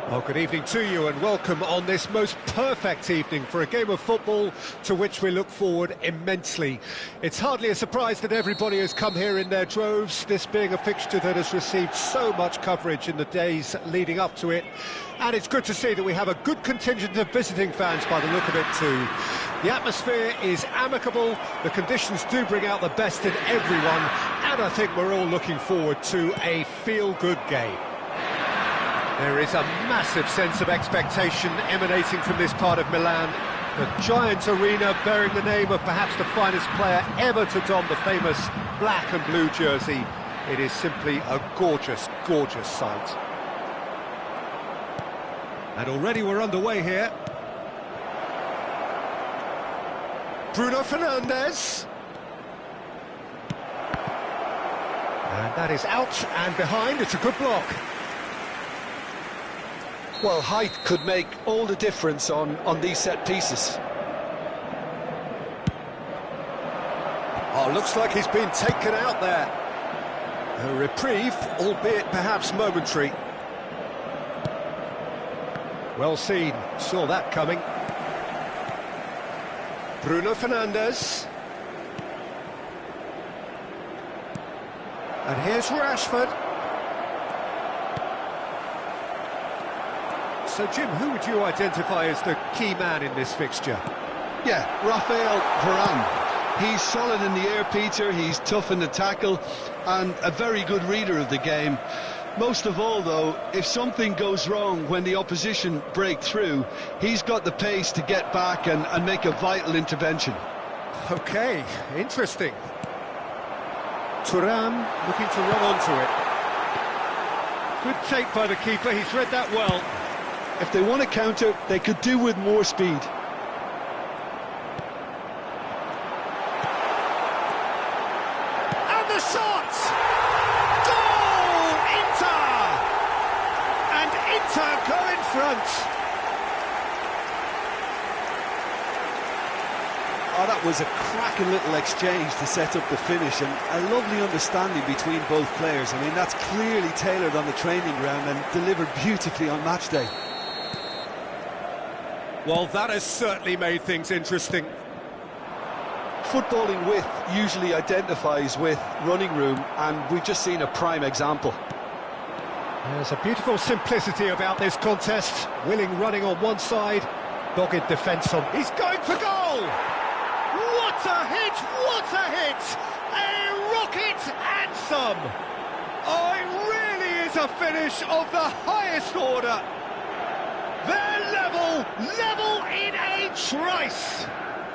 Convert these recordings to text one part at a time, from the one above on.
Well, good evening to you and welcome on this most perfect evening for a game of football to which we look forward immensely. It's hardly a surprise that everybody has come here in their droves, this being a fixture that has received so much coverage in the days leading up to it. And it's good to see that we have a good contingent of visiting fans by the look of it too. The atmosphere is amicable, the conditions do bring out the best in everyone, and I think we're all looking forward to a feel-good game. There is a massive sense of expectation emanating from this part of Milan. The giant arena bearing the name of perhaps the finest player ever to don the famous black and blue jersey. It is simply a gorgeous, gorgeous sight. And already we're underway here. Bruno Fernandes. And that is out and behind, it's a good block. Well, height could make all the difference on these set pieces. Oh, looks like he's been taken out there. A reprieve, albeit perhaps momentary. Well seen, saw that coming. Bruno Fernandes. And here's Rashford. So, Jim, who would you identify as the key man in this fixture? Yeah, Raphael Varane. He's solid in the air, Peter, he's tough in the tackle, and a very good reader of the game. Most of all, though, if something goes wrong when the opposition break through, he's got the pace to get back and make a vital intervention. OK, interesting. Thuram looking to run onto it. Good take by the keeper, he's read that well. If they want to counter, they could do with more speed. And the shot! Goal! Inter! And Inter go in front. Oh, that was a cracking little exchange to set up the finish, and a lovely understanding between both players. I mean, that's clearly tailored on the training ground and delivered beautifully on match day. Well, that has certainly made things interesting. Footballing width usually identifies with running room, and we've just seen a prime example. There's a beautiful simplicity about this contest. Willing running on one side, dogged defence on... He's going for goal! What a hit! What a hit! A rocket and some! Oh, it really is a finish of the highest order. They're level in a trice!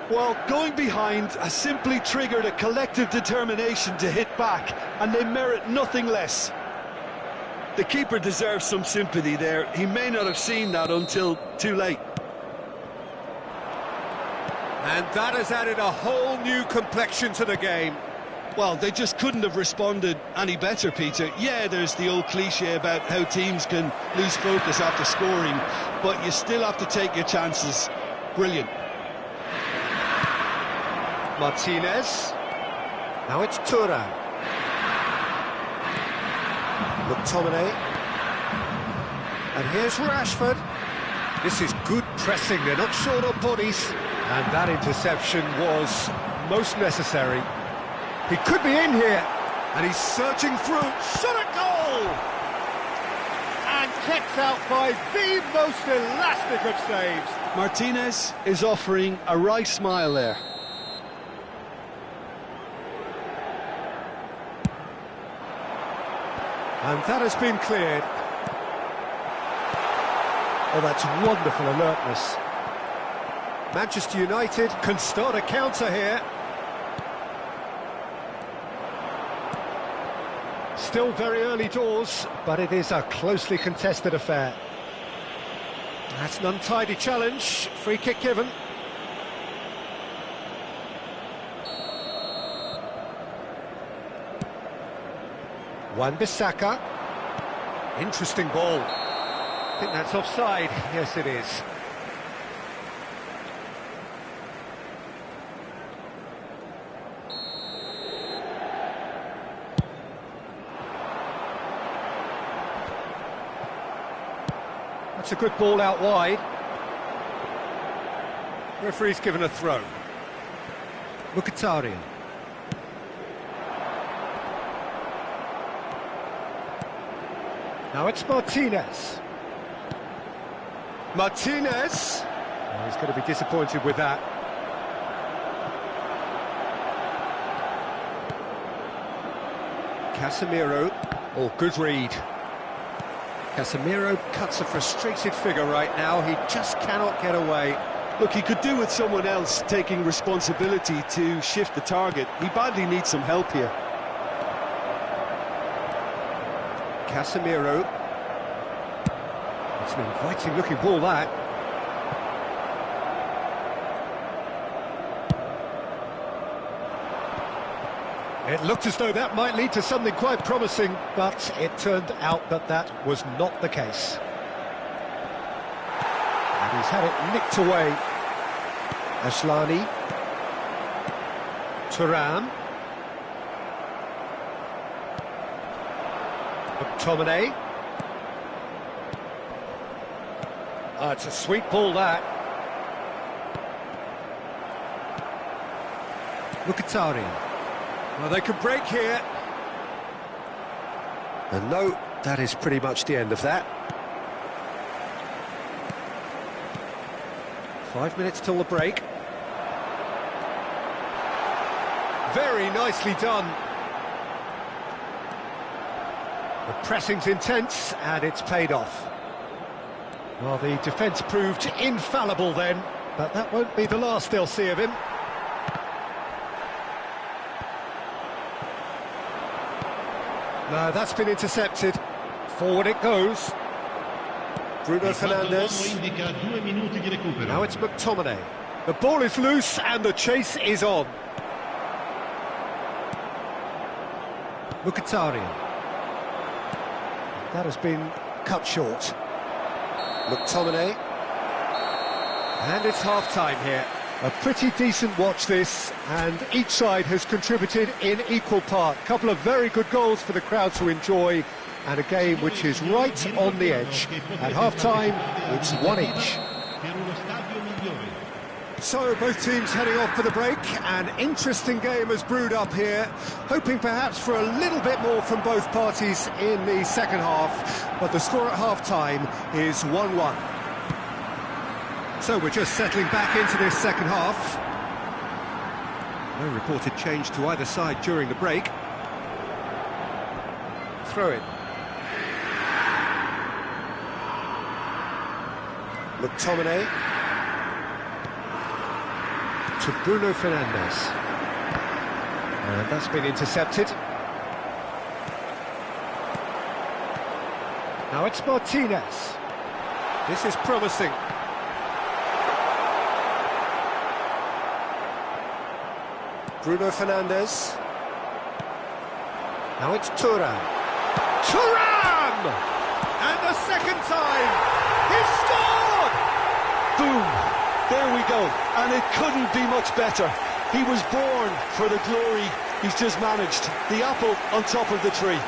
Well, going behind has simply triggered a collective determination to hit back, and they merit nothing less. The keeper deserves some sympathy there. He may not have seen that until too late. And that has added a whole new complexion to the game. Well, they just couldn't have responded any better, Peter. Yeah, there's the old cliche about how teams can lose focus after scoring, but you still have to take your chances. Brilliant. Martinez. Now it's Thuram. McTominay. And here's Rashford. This is good pressing, they're not short on bodies. And that interception was most necessary. He could be in here, and he's searching through, shot at goal! And kept out by the most elastic of saves. Martinez is offering a wry smile there. And that has been cleared. Oh, that's wonderful alertness. Manchester United can start a counter here. Still very early doors, but it is a closely contested affair. That's an untidy challenge, free kick given. Wan-Bissaka. Interesting ball. I think that's offside. Yes, it is. That's a good ball out wide. Referee's given a throw. Mkhitaryan. Now it's Martinez. Martinez! Oh, he's going to be disappointed with that. Casemiro. Oh, good read. Casemiro cuts a frustrated figure right now. He just cannot get away. Look, he could do with someone else taking responsibility to shift the target. He badly needs some help here. Casemiro. It's an inviting looking ball, that. It looked as though that might lead to something quite promising, but it turned out that that was not the case. And he's had it nicked away. Ashlani. Thuram. McTominay. It's a sweet ball, that. Mkhitaryan. Well, they could break here. And no, that is pretty much the end of that. 5 minutes till the break. Very nicely done. The pressing's intense, and it's paid off. Well, the defence proved infallible then, but that won't be the last they'll see of him. No, that's been intercepted. Forward it goes. Bruno Fernandes. Now it's McTominay. The ball is loose and the chase is on. Mkhitaryan. That has been cut short. McTominay. And it's half-time here. A pretty decent watch this, and each side has contributed in equal part. A couple of very good goals for the crowd to enjoy, and a game which is right on the edge. At half-time, it's one each. So both teams heading off for the break. An interesting game has brewed up here, hoping perhaps for a little bit more from both parties in the second half, but the score at half-time is 1-1. So we're just settling back into this second half. No reported change to either side during the break. Throw it. McTominay. To Bruno Fernandes. And that's been intercepted. Now it's Martinez. This is promising. Bruno Fernandes. Now it's Thuram. Thuram! And the second time, he's scored! Boom! There we go. And it couldn't be much better. He was born for the glory he's just managed. The apple on top of the tree.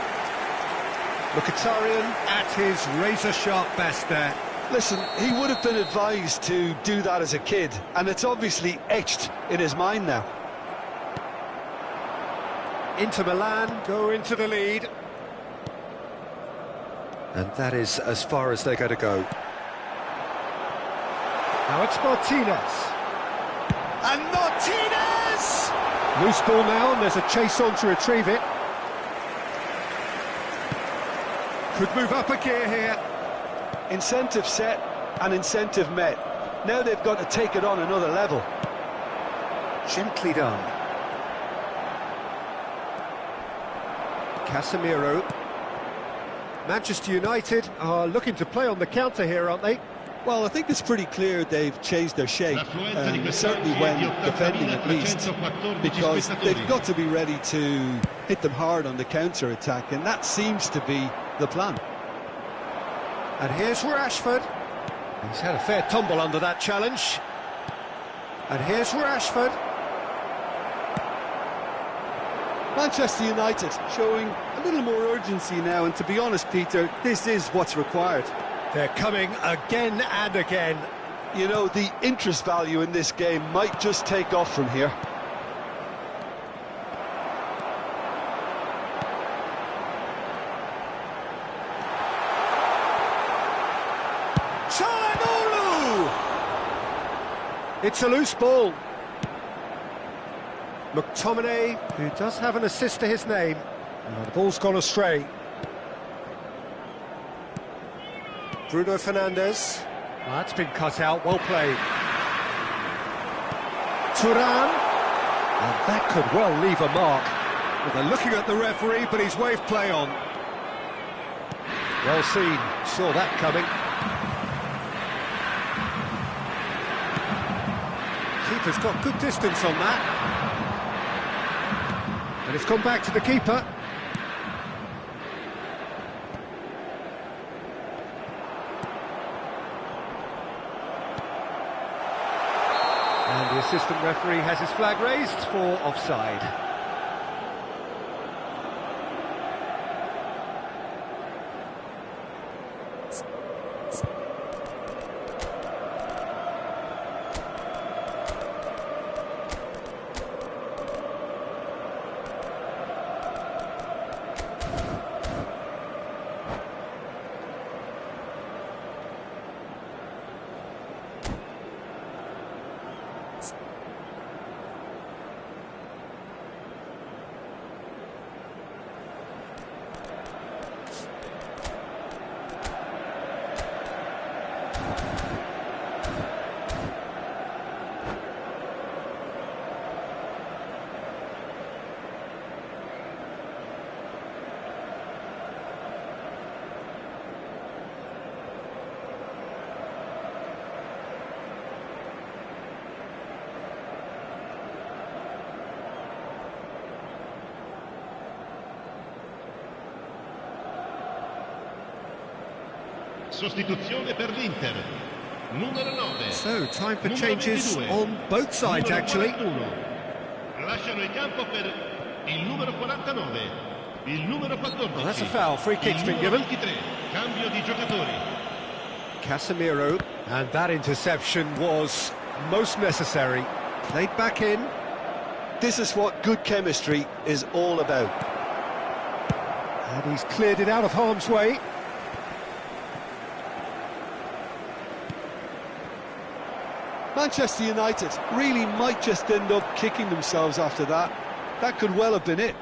Mkhitaryan at his razor-sharp best there. Listen, he would have been advised to do that as a kid, and it's obviously etched in his mind now. Inter Milan go into the lead. And that is as far as they're going to go. Now it's Martinez. And Martinez! Loose ball now, and there's a chase on to retrieve it. Could move up a gear here. Incentive set and incentive met. Now they've got to take it on another level. Gently done. Casemiro. Manchester United are looking to play on the counter here, aren't they? Well, I think it's pretty clear they've changed their shape, certainly when defending at least, because they've got to be ready to hit them hard on the counter-attack, and that seems to be the plan. And here's Rashford. He's had a fair tumble under that challenge. And here's Rashford. Manchester United showing a little more urgency now, and to be honest, Peter, this is what's required. They're coming again and again. You know, the interest value in this game might just take off from here. It's a loose ball. McTominay, who does have an assist to his name. The ball's gone astray. Bruno Fernandes. That's been cut out, well played. Thuram. And that could well leave a mark. Well, they're looking at the referee, but he's waved play on. Well seen, saw that coming. Keeper's got good distance on that. And it's gone back to the keeper. And the assistant referee has his flag raised for offside. Sostituzione per l'Inter. Numero 9. So, time for changes on both sides, actually. Lasciano il campo per il numero 49, il numero 14. Well, that's a foul. Free kick's been given. 23. Cambio di giocatori. Casemiro, and that interception was most necessary. Played back in. This is what good chemistry is all about. And he's cleared it out of harm's way. Manchester United really might just end up kicking themselves after that. That could well have been it.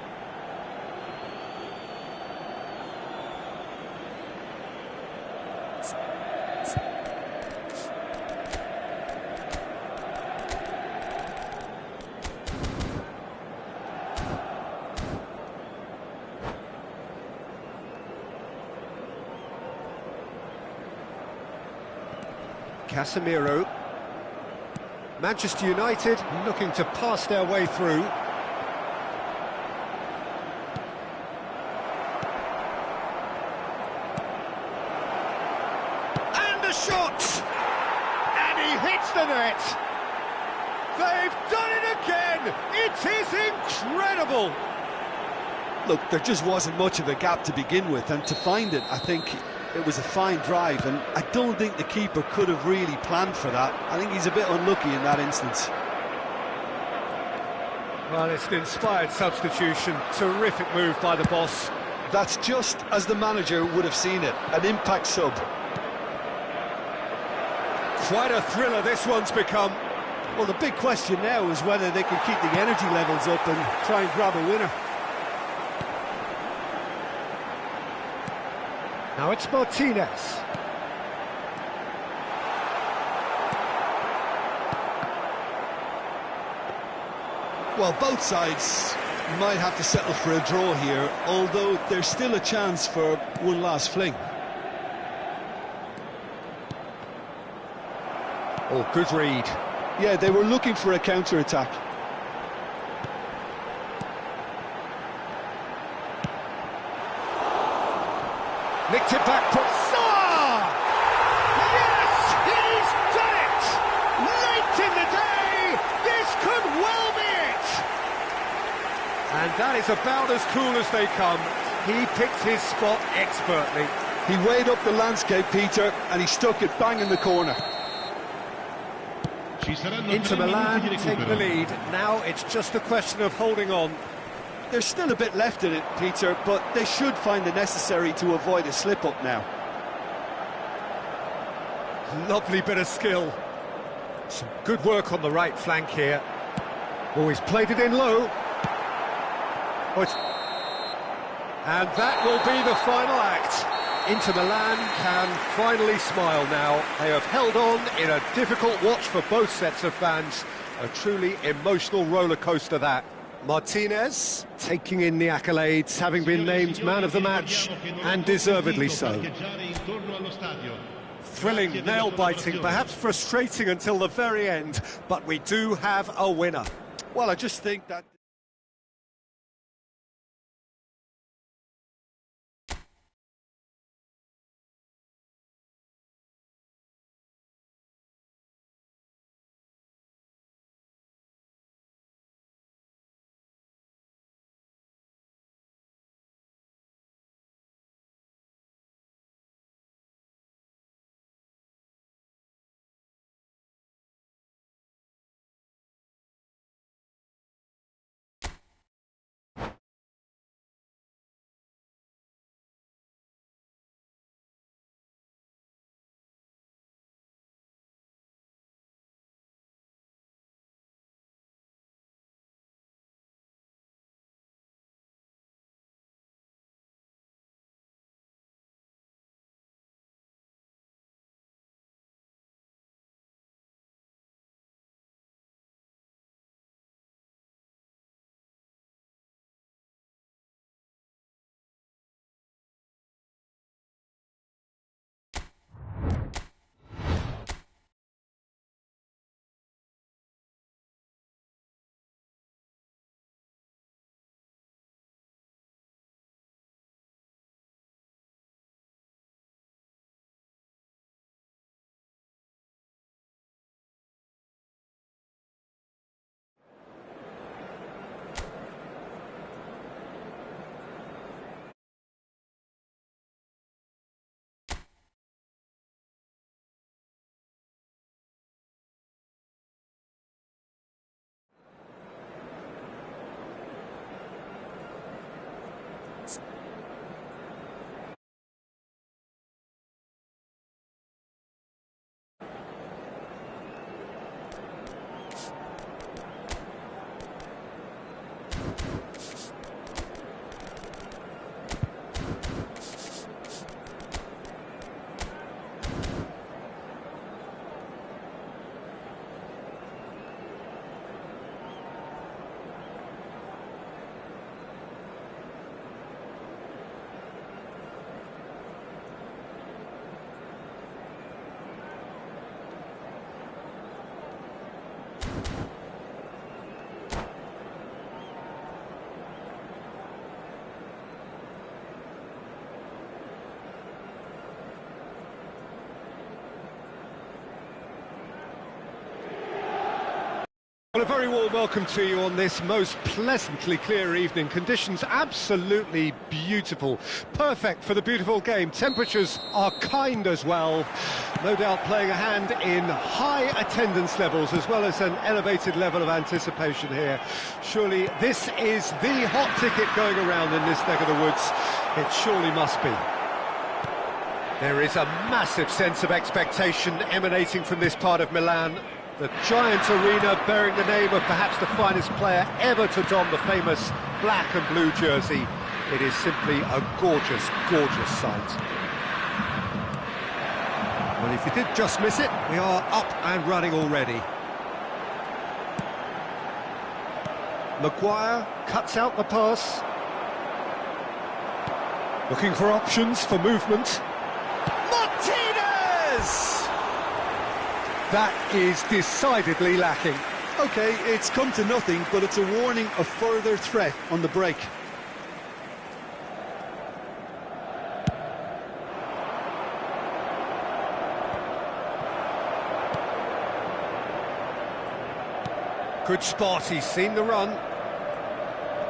Casemiro. Manchester United looking to pass their way through. And a shot! And he hits the net! They've done it again! It is incredible! Look, there just wasn't much of a gap to begin with, and to find it, I think it was a fine drive, and I don't think the keeper could have really planned for that. I think he's a bit unlucky in that instance. Well, it's an inspired substitution. Terrific move by the boss. That's just as the manager would have seen it, an impact sub. Quite a thriller this one's become. Well, the big question now is whether they can keep the energy levels up and try and grab a winner. Now it's Martinez. Well, both sides might have to settle for a draw here, although there's still a chance for one last fling. Oh, good read. Yeah, they were looking for a counter-attack. Nicked it back, Saar! Yes, he's done it! Late in the day, this could well be it! And that is about as cool as they come. He picked his spot expertly. He weighed up the landscape, Peter, and he stuck it bang in the corner. Inter Milan take the lead. Now it's just a question of holding on. There's still a bit left in it, Peter, but they should find it necessary to avoid a slip-up now. Lovely bit of skill. Some good work on the right flank here. Oh, he's played it in low. And that will be the final act. Inter Milan can finally smile now. They have held on in a difficult watch for both sets of fans. A truly emotional roller coaster, that. Martinez taking in the accolades, having been named man of the match, and deservedly so. Thrilling, nail-biting, perhaps frustrating until the very end, but we do have a winner. Well, I just think that... Well, a very warm welcome to you on this most pleasantly clear evening. Conditions absolutely beautiful, perfect for the beautiful game. Temperatures are kind as well, no doubt playing a hand in high attendance levels as well as an elevated level of anticipation here. Surely this is the hot ticket going around in this neck of the woods. It surely must be. There is a massive sense of expectation emanating from this part of Milan. The giant arena bearing the name of perhaps the finest player ever to don the famous black and blue jersey. It is simply a gorgeous, gorgeous sight. Well, if you did just miss it, we are up and running already. Maguire cuts out the pass. Looking for options for movement. Martinez! That is decidedly lacking. OK, it's come to nothing, but it's a warning of further threat on the break. Good spot, he's seen the run.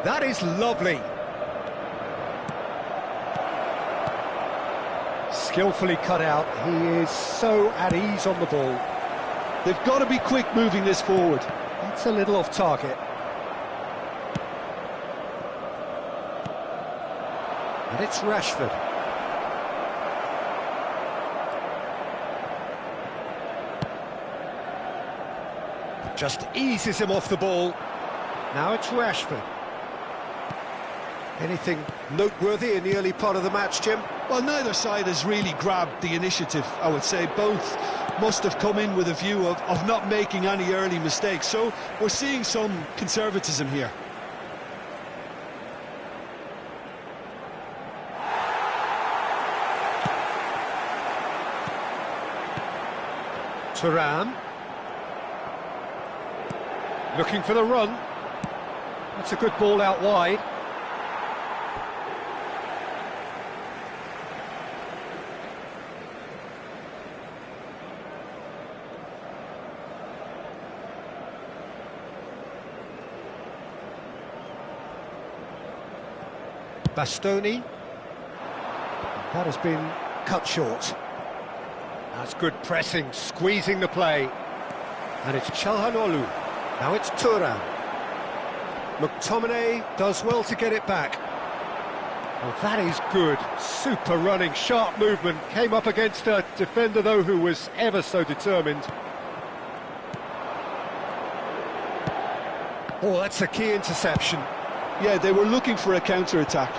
That is lovely. Skillfully cut out. He is so at ease on the ball. They've got to be quick moving this forward. It's a little off target. And it's Rashford. Just eases him off the ball. Now it's Rashford. Anything noteworthy in the early part of the match, Jim? Well, neither side has really grabbed the initiative, I would say. Both must have come in with a view of not making any early mistakes. So we're seeing some conservatism here. Thuram. Looking for the run. That's a good ball out wide. Bastoni. That has been cut short. That's good pressing, squeezing the play. And it's Çalhanoğlu. Now it's Thuram. McTominay does well to get it back. Well, that is good. Super running, sharp movement. Came up against a defender, though, who was ever so determined. Oh, that's a key interception. Yeah, they were looking for a counter-attack.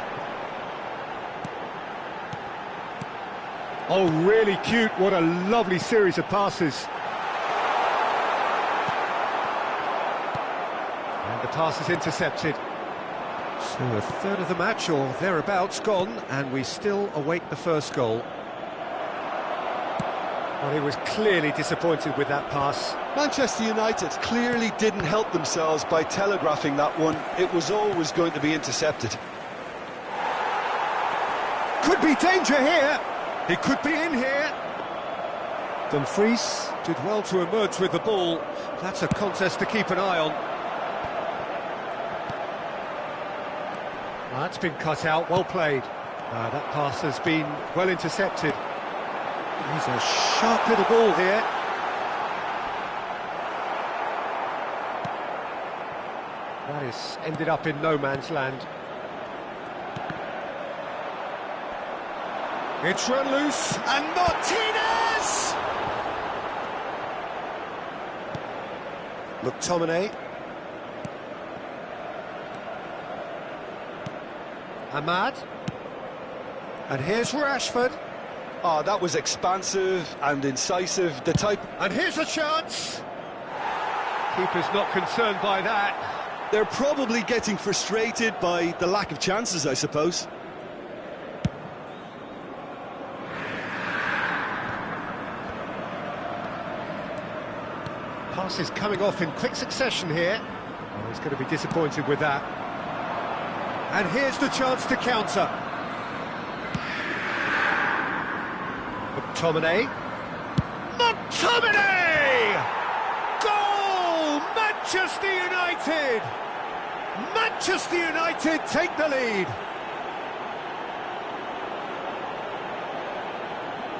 Oh, really cute. What a lovely series of passes. And the pass is intercepted. So a third of the match, or thereabouts, gone, and we still await the first goal. Well, he was clearly disappointed with that pass. Manchester United clearly didn't help themselves by telegraphing that one. It was always going to be intercepted. Could be danger here. He could be in here. Dumfries did well to emerge with the ball. That's a contest to keep an eye on. That's been cut out, well played. That pass has been well intercepted. He's a sharp little ball here. That is ended up in no man's land. It's run loose, and Martinez! McTominay. Ahmad. And here's Rashford. Oh, that was expansive and incisive, the type... And here's a chance! Keeper's not concerned by that. They're probably getting frustrated by the lack of chances, I suppose. Pass is coming off in quick succession here. Oh, he's going to be disappointed with that. And here's the chance to counter. McTominay. McTominay! Goal! Manchester United! Manchester United take the lead.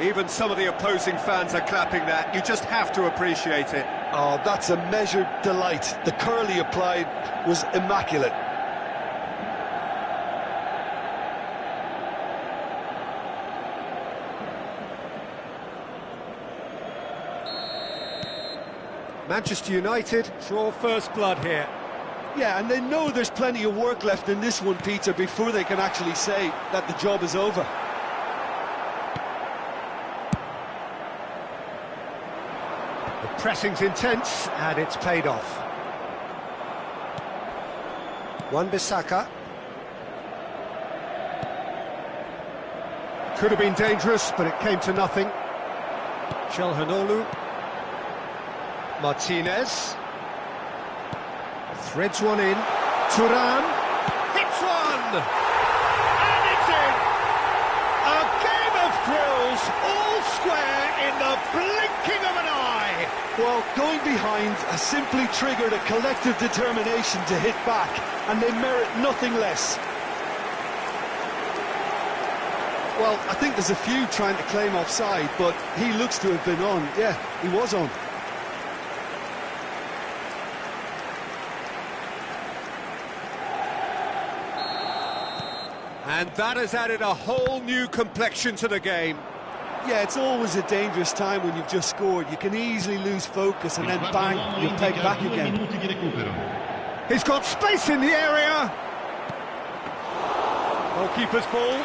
Even some of the opposing fans are clapping that. You just have to appreciate it. Oh, that's a measured delight. The curl he applied was immaculate. Manchester United draw first blood here. Yeah, and they know there's plenty of work left in this one, Peter, before they can actually say that the job is over. The pressing's intense, and it's paid off. Wan-Bissaka. Could have been dangerous, but it came to nothing. Çalhanoğlu. Martinez. Threads one in. Thuram. Hits one! And it's in! A game of thrills, all square in the blinking of an eye! Well, going behind has simply triggered a collective determination to hit back, and they merit nothing less. Well, I think there's a few trying to claim offside, but he looks to have been on. Yeah, he was on. And that has added a whole new complexion to the game. Yeah, it's always a dangerous time when you've just scored. You can easily lose focus and then bang, you're pegged back again. He's got space in the area. Goalkeeper's ball.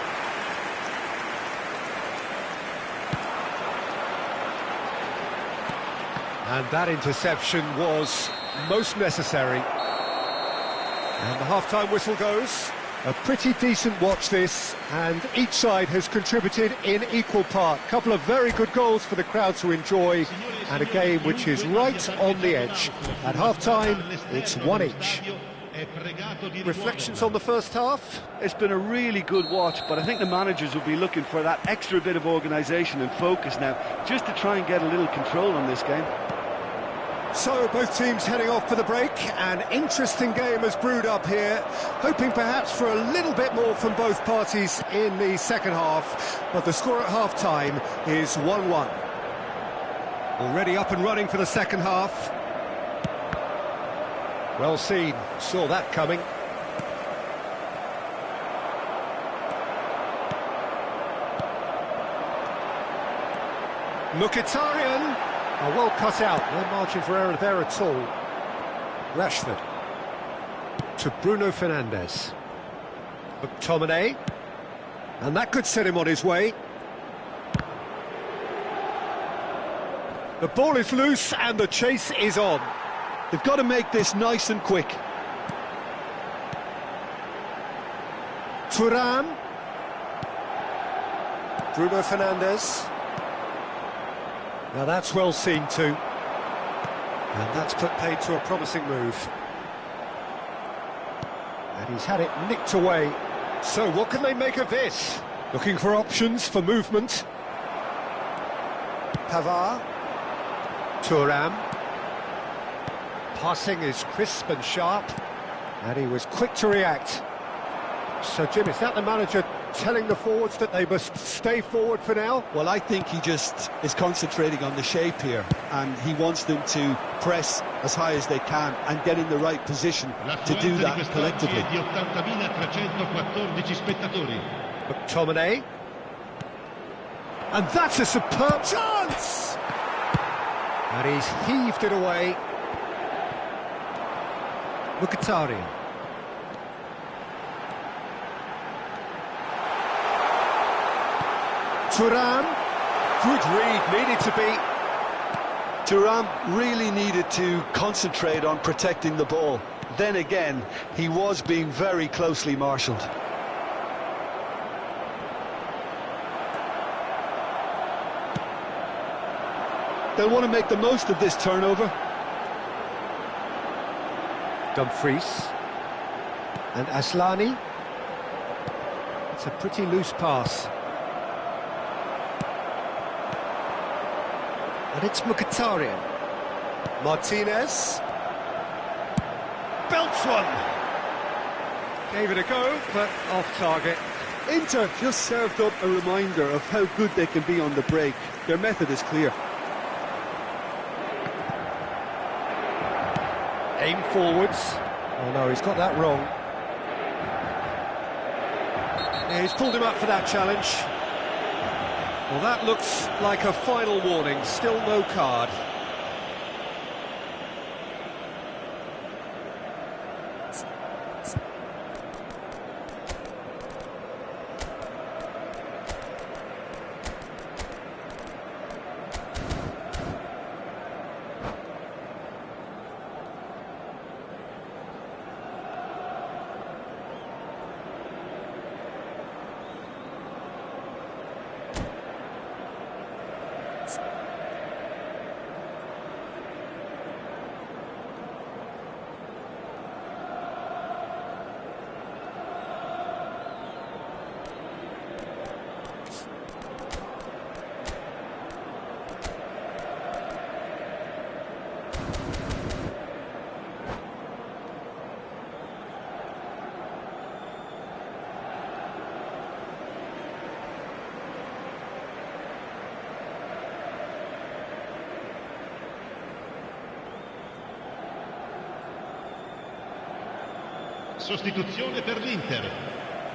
And that interception was most necessary. And the half-time whistle goes. A pretty decent watch this, and each side has contributed in equal part. A couple of very good goals for the crowd to enjoy, and a game which is right on the edge. At half-time, it's one each. Reflections on the first half? It's been a really good watch, but I think the managers will be looking for that extra bit of organisation and focus now, just to try and get a little control on this game. So, both teams heading off for the break. An interesting game has brewed up here, hoping perhaps for a little bit more from both parties in the second half, but the score at half-time is 1-1. Already up and running for the second half. Well seen, saw that coming. Mkhitaryan. Oh, well cut out, no margin for error there at all. Rashford to Bruno Fernandes. McTominay, and that could set him on his way. The ball is loose and the chase is on. They've got to make this nice and quick. Thuram. Bruno Fernandes. Now that's well seen too. And that's put paid to a promising move. And he's had it nicked away. So what can they make of this? Looking for options for movement. Pavard. Thuram. Passing is crisp and sharp. And he was quick to react. So Jim, is that the manager telling the forwards that they must stay forward for now? Well, I think he just is concentrating on the shape here, and he wants them to press as high as they can and get in the right position to do that collectively. McTominay. And that's a superb chance! And he's heaved it away. Mkhitaryan. Thuram, good read, needed to be. Thuram really needed to concentrate on protecting the ball. Then again, he was being very closely marshalled. They'll want to make the most of this turnover. Dumfries. And Aslani. It's a pretty loose pass. And it's Mkhitaryan. Martinez. Belts one. Gave it a go, but off target. Inter just served up a reminder of how good they can be on the break. Their method is clear. Aim forwards. Oh no, he's got that wrong. Yeah, he's pulled him up for that challenge. Well, that looks like a final warning, still no card. Sostituzione per l'Inter.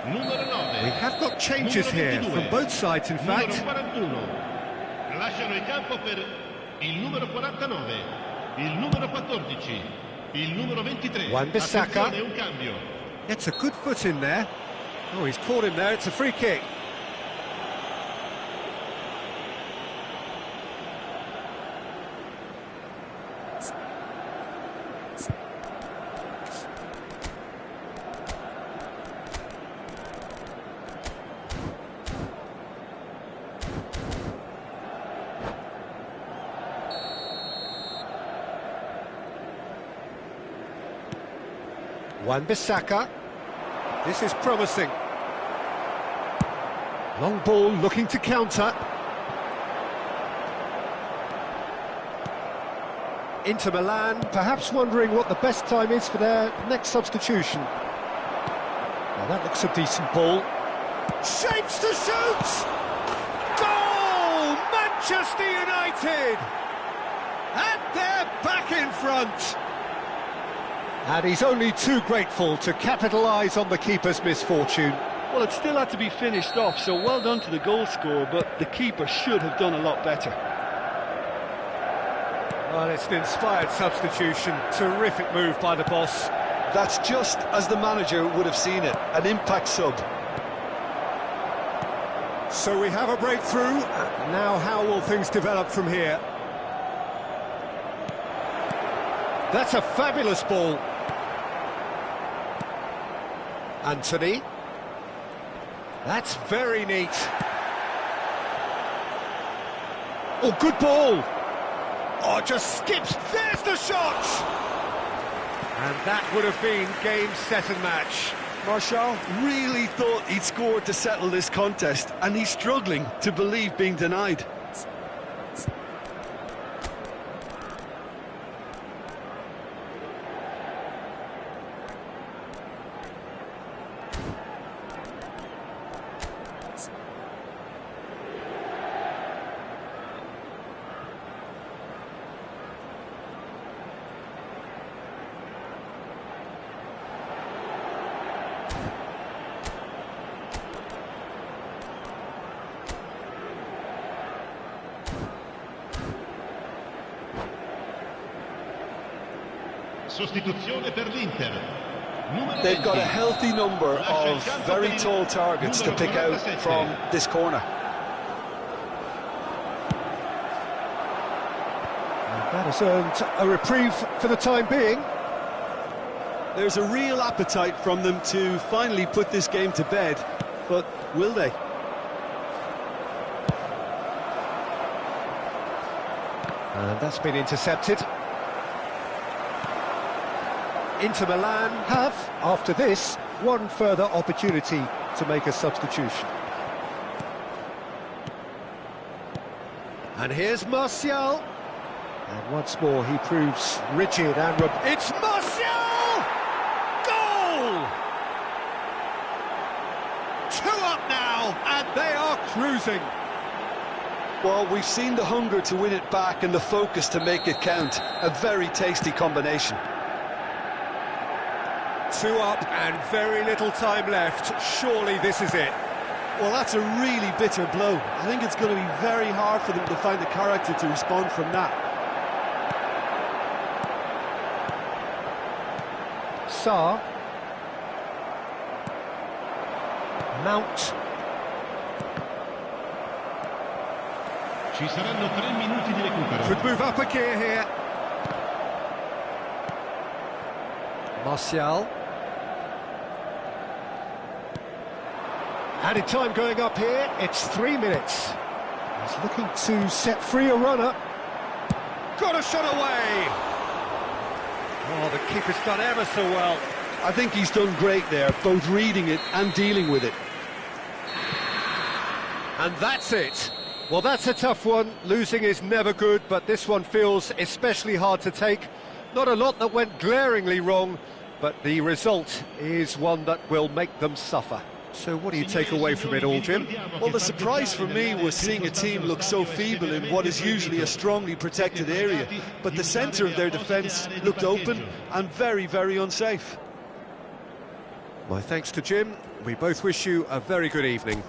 Numero 9. We have got changes here from both sides, in fact. Numero 41. Lasciano il campo per il numero 49, il numero 14, il numero 23. Wan-Bissaka Attenzione, un cambio. gets a good foot in there. Oh, he's caught him there. It's a free kick. Wan-Bissaka. This is promising. Long ball looking to counter. Inter Milan, perhaps wondering what the best time is for their next substitution. Well, that looks a decent ball. Shapes to shoot! Goal! Manchester United! And they're back in front! And he's only too grateful to capitalise on the keeper's misfortune. Well, it still had to be finished off, so well done to the goal scorer, but the keeper should have done a lot better. Well, it's an inspired substitution. Terrific move by the boss. That's just as the manager would have seen it, an impact sub. So we have a breakthrough. Now how will things develop from here? That's a fabulous ball. Anthony. That's very neat. Oh, good ball. Oh, just skips. There's the shot. And that would have been game, set and match. Martial really thought he'd scored to settle this contest, and he's struggling to believe being denied. Sostituzione per l'Inter. They've got a healthy number of very tall targets to pick out from this corner. And that has earned a reprieve for the time being. There's a real appetite from them to finally put this game to bed, but will they? And that's been intercepted. Inter Milan have, after this, one further opportunity to make a substitution. And here's Martial. And once more he proves rigid and... It's Martial! Goal! 2 up now, and they are cruising. Well, we've seen the hunger to win it back and the focus to make it count. A very tasty combination. 2 up and very little time left. Surely this is it. Well, that's a really bitter blow. I think it's going to be very hard for them to find the character to respond from that. Sarr. Mount. Ci saranno 3 minuti di recupero. Could move up a gear here. Martial. Added time going up here, it's 3 minutes. He's looking to set free a runner. Got a shot away! Oh, the keeper's done ever so well. I think he's done great there, both reading it and dealing with it. And that's it. Well, that's a tough one. Losing is never good, but this one feels especially hard to take. Not a lot that went glaringly wrong, but the result is one that will make them suffer. So what do you take away from it all, Jim? Well, the surprise for me was seeing a team look so feeble in what is usually a strongly protected area, but the centre of their defence looked open and very, very unsafe. My thanks to Jim. We both wish you a very good evening.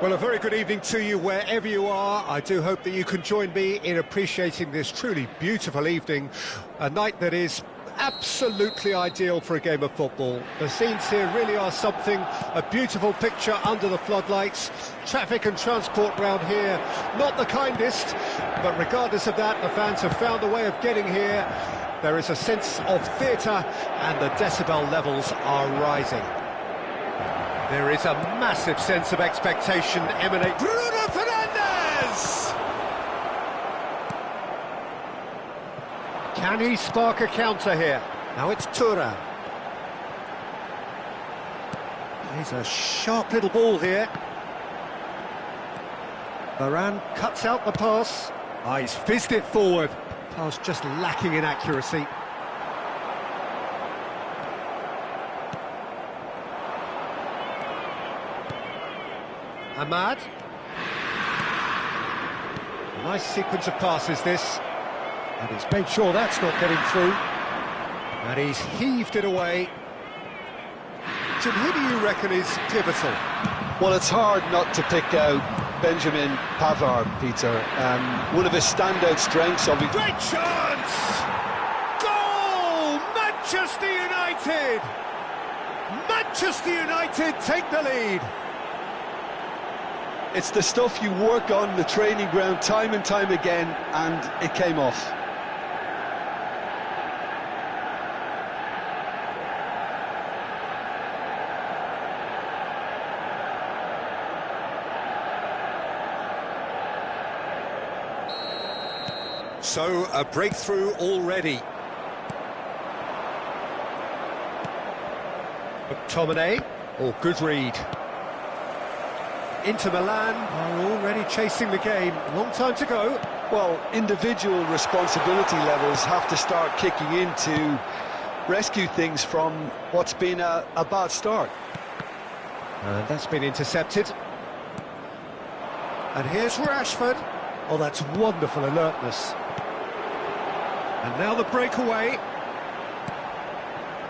Well, a very good evening to you wherever you are. I do hope that you can join me in appreciating this truly beautiful evening, a night that is absolutely ideal for a game of football. The scenes here really are something, a beautiful picture under the floodlights. Traffic and transport round here, not the kindest, but regardless of that, the fans have found a way of getting here. There is a sense of theatre and the decibel levels are rising. There is a massive sense of expectation emanating. Bruno Fernandes! Can he spark a counter here? Now it's Tura. He's a sharp little ball here. Varane cuts out the pass. Ah, he's fizzed it forward. Pass just lacking in accuracy. Ahmad. A nice sequence of passes, this. And he's made sure that's not getting through. And he's heaved it away. Jim, who do you reckon is pivotal? Well, it's hard not to pick out Benjamin Pavard, Peter. One of his standout strengths, obviously. Great chance! Goal! Manchester United! Manchester United take the lead. It's the stuff you work on the training ground time and time again, and it came off. So, a breakthrough already. McTominay, or good read. Inter Milan are already chasing the game. Long time to go. Well, individual responsibility levels have to start kicking in to rescue things from what's been a bad start. And that's been intercepted. And here's Rashford. Oh, that's wonderful alertness. And now the breakaway.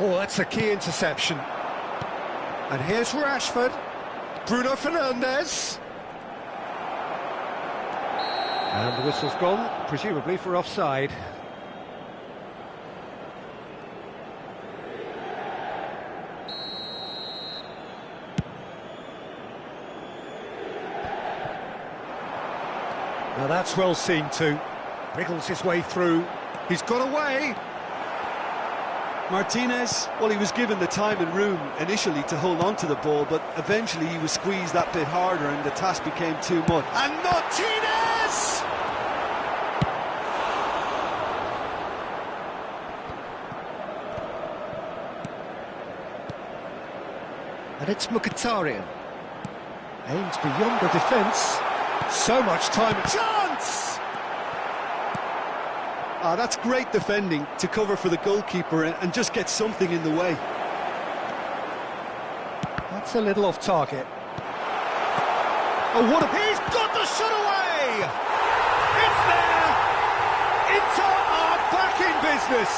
Oh, that's a key interception. And here's Rashford. Bruno Fernandes. And the whistle's gone, presumably for offside. Now that's well seen too. Wriggles his way through. He's got away. Martinez, well, he was given the time and room initially to hold on to the ball, but eventually he was squeezed that bit harder and the task became too much. And Martinez! And it's Mkhitaryan. Aims beyond the defence. So much time. Chance! Ah, that's great defending to cover for the goalkeeper and just get something in the way. That's a little off target. Oh, what a... He's got the shot away! It's there! Inter are back in business!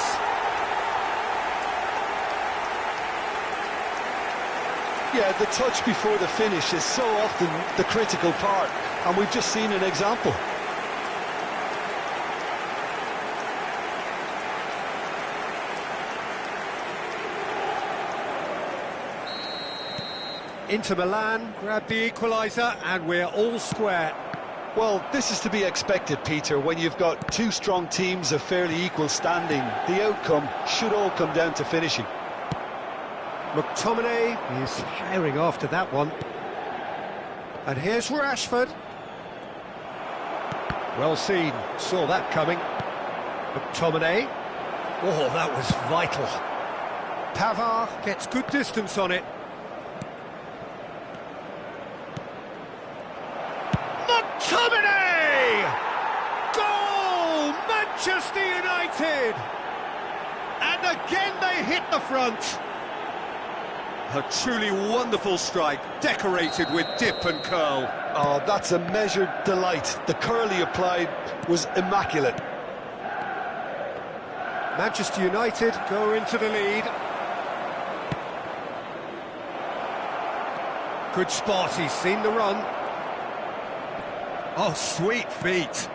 Yeah, the touch before the finish is so often the critical part, and we've just seen an example. Inter Milan grab the equaliser and we're all square. Well, this is to be expected, Peter, when you've got two strong teams of fairly equal standing. The outcome should all come down to finishing. McTominay is firing after that one. And here's Rashford. Well seen, saw that coming. McTominay. Oh, that was vital. Pavard gets good distance on it. McTominay! Goal! Manchester United! And again they hit the front. A truly wonderful strike, decorated with dip and curl. Oh, that's a measured delight. The curl he applied was immaculate. Manchester United go into the lead. Good spot, he's seen the run. Oh, sweet feet.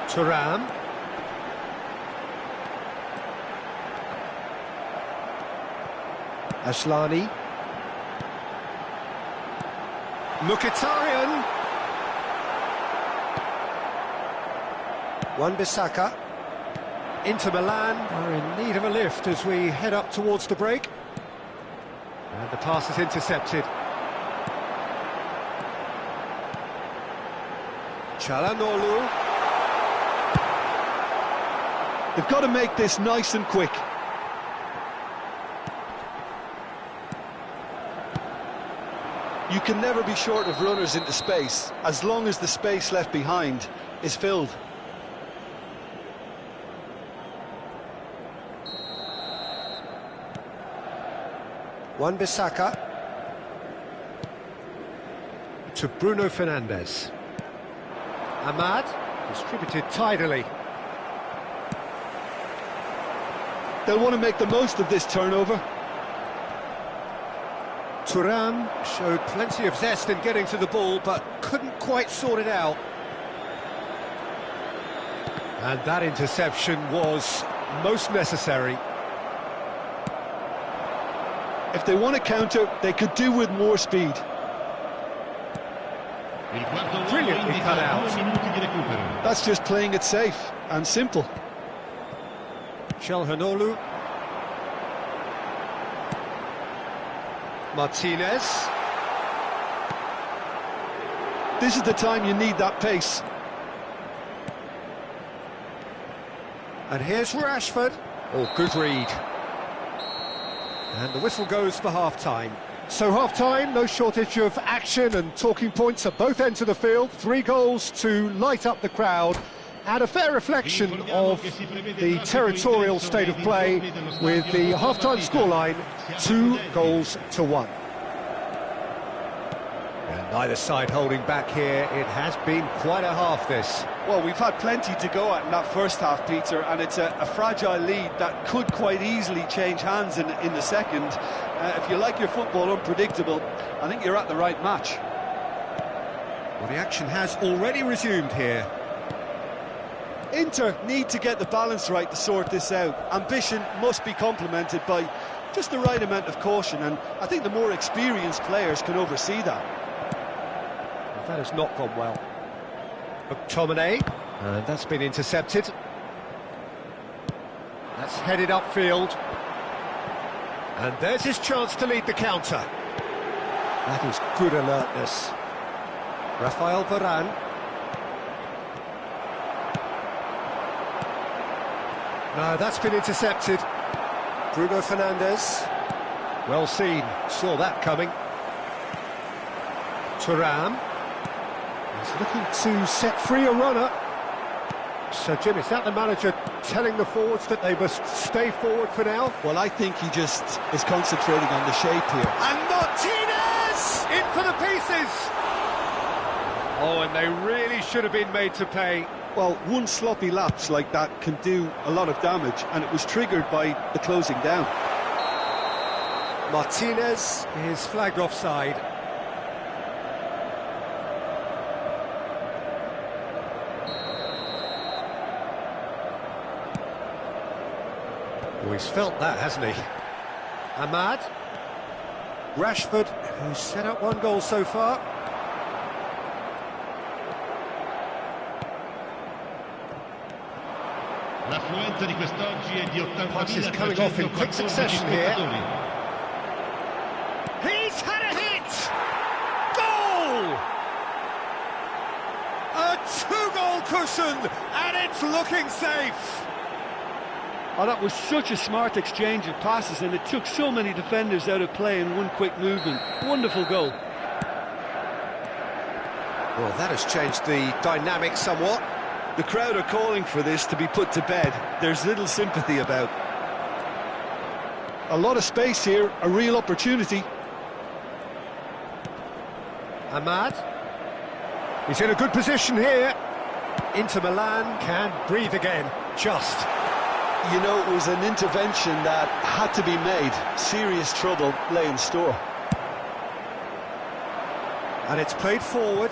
Thuram. Ashlani. Mkhitaryan. Wan-Bissaka. Inter Milan are in need of a lift as we head up towards the break. And the pass is intercepted. Çalhanoğlu. They've got to make this nice and quick. You can never be short of runners into space, as long as the space left behind is filled. Wan-Bissaka to Bruno Fernandes. Ahmad, distributed tidily. They'll want to make the most of this turnover. Thuram showed plenty of zest in getting to the ball, but couldn't quite sort it out. And that interception was most necessary. If they want to counter, they could do with more speed. Brilliantly cut out. That's just playing it safe and simple. Calhanoglu. Martinez. This is the time you need that pace. And here's Rashford. Oh, good read. And the whistle goes for half-time. So half-time, no shortage of action and talking points at both ends of the field. 3 goals to light up the crowd. And a fair reflection of the territorial state of play with the half-time scoreline, 2-1. And neither side holding back here. It has been quite a half, this. Well, we've had plenty to go at in that first half, Peter, and it's a fragile lead that could quite easily change hands in the second. If you like your football unpredictable, I think you're at the right match. Well, the action has already resumed here. Inter need to get the balance right to sort this out. Ambition must be complemented by just the right amount of caution, and I think the more experienced players can oversee that. Well, that has not gone well. McTominay, and that's been intercepted. That's headed upfield. And there's his chance to lead the counter. That is good alertness. Rafael Varane. No, that's been intercepted. Bruno Fernandes. Well seen, saw that coming. Thuram. He's looking to set free a runner. So, Jim, is that the manager telling the forwards that they must stay forward for now? Well, I think he just is concentrating on the shape here. And Martinez! In for the pieces! Oh, and they really should have been made to pay. Well, one sloppy lapse like that can do a lot of damage, and it was triggered by the closing down. Martinez is flagged offside. Oh, he's felt that, hasn't he? Ahmad. Rashford, who's set up 1 goal so far. Passes coming off in quick succession here. He's had a hit! Goal! A 2-goal cushion, and it's looking safe. Oh, that was such a smart exchange of passes, and it took so many defenders out of play in one quick movement. Wonderful goal. Well, that has changed the dynamic somewhat. The crowd are calling for this to be put to bed. There's little sympathy about. A lot of space here, a real opportunity. Ahmad. He's in a good position here. Inter Milan can breathe again, just. You know, it was an intervention that had to be made. Serious trouble lay in store. And it's played forward.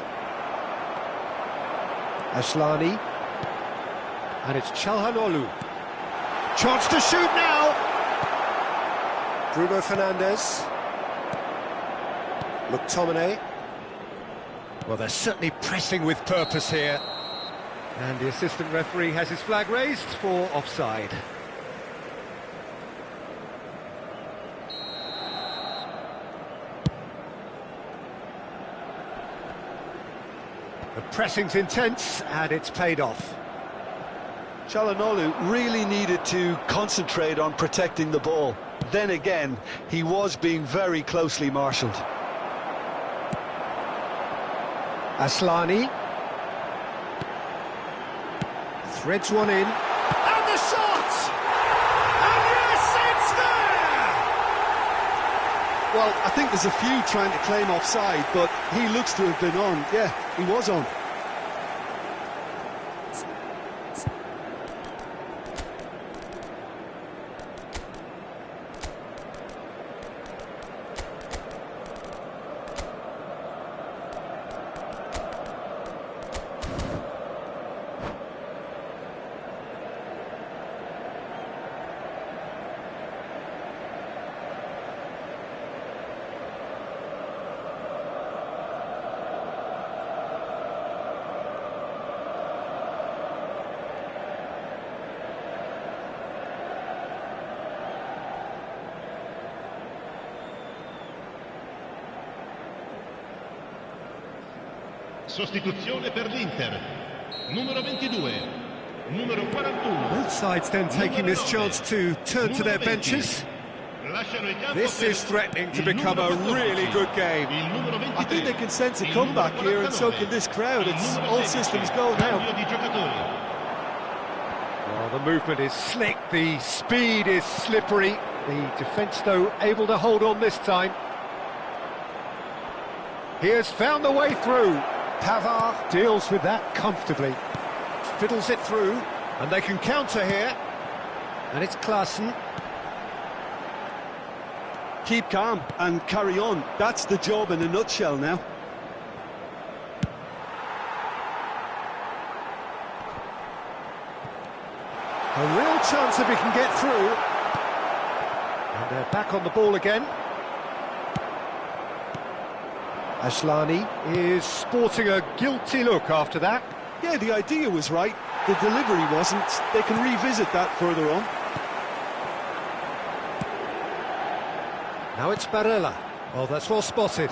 Ashlani. And it's Calhanoglu. Chance to shoot now! Bruno Fernandes. McTominay. Well, they're certainly pressing with purpose here. And the assistant referee has his flag raised for offside. The pressing's intense, and it's paid off. Calhanoglu really needed to concentrate on protecting the ball. Then again, he was being very closely marshalled. Asllani. Threads one in. And the shot! And yes, it's there! Well, I think there's a few trying to claim offside, but he looks to have been on. Yeah, he was on. Sostituzione per l'Inter. Numero 22, numero 41. Both sides then taking this chance to turn to their benches. This is threatening to become a really good game. I think they can sense a comeback here, and so can this crowd. It's all systems go now. Well, the movement is slick, the speed is slippery. The defence, though, able to hold on this time. He has found the way through. Pavard deals with that comfortably. Fiddles it through, and they can counter here. And it's Klaassen. Keep calm and carry on. That's the job in a nutshell now. A real chance if he can get through. And they're back on the ball again. Ashlani is sporting a guilty look after that. Yeah, the idea was right. The delivery wasn't. They can revisit that further on. Now it's Barella. Oh, that's well spotted.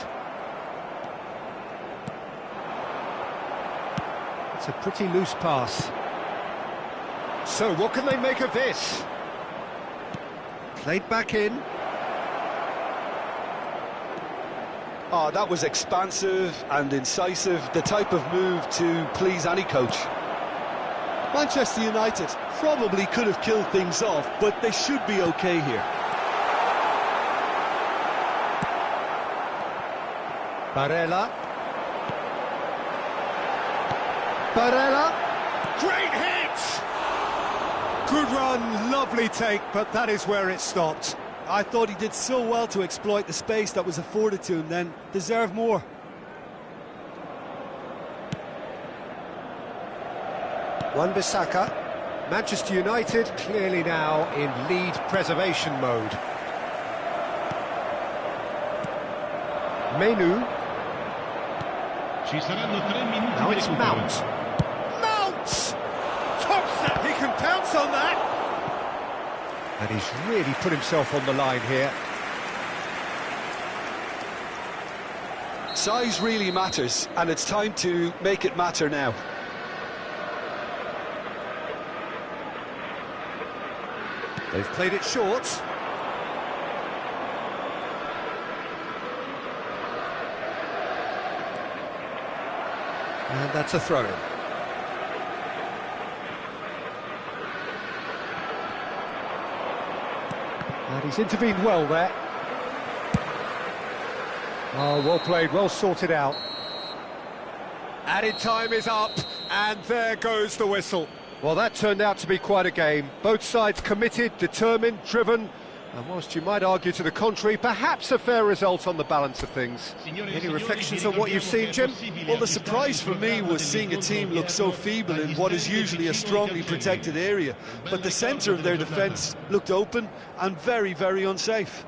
It's a pretty loose pass. So what can they make of this? Played back in. Oh, that was expansive and incisive, the type of move to please any coach. Manchester United probably could have killed things off, but they should be okay here. Barella. Barella. Great hit! Good run, lovely take, but that is where it stopped. I thought he did so well to exploit the space that was afforded to him then. Deserved more. Wan-Bissaka. Manchester United clearly now in lead preservation mode. Menu. Now it's Mount. Mount! Tops that, he can pounce on that! And he's really put himself on the line here. Size really matters, and it's time to make it matter now. They've played it short. And that's a throw-in. And he's intervened well there. Oh, well played, well sorted out. Added time is up, and there goes the whistle. Well, that turned out to be quite a game. Both sides committed, determined, driven, and whilst you might argue to the contrary, perhaps a fair result on the balance of things. Any reflections on what you've seen, Jim? Well, the surprise for me was seeing a team look so feeble in what is usually a strongly protected area. But the centre of their defence looked open and very, very unsafe.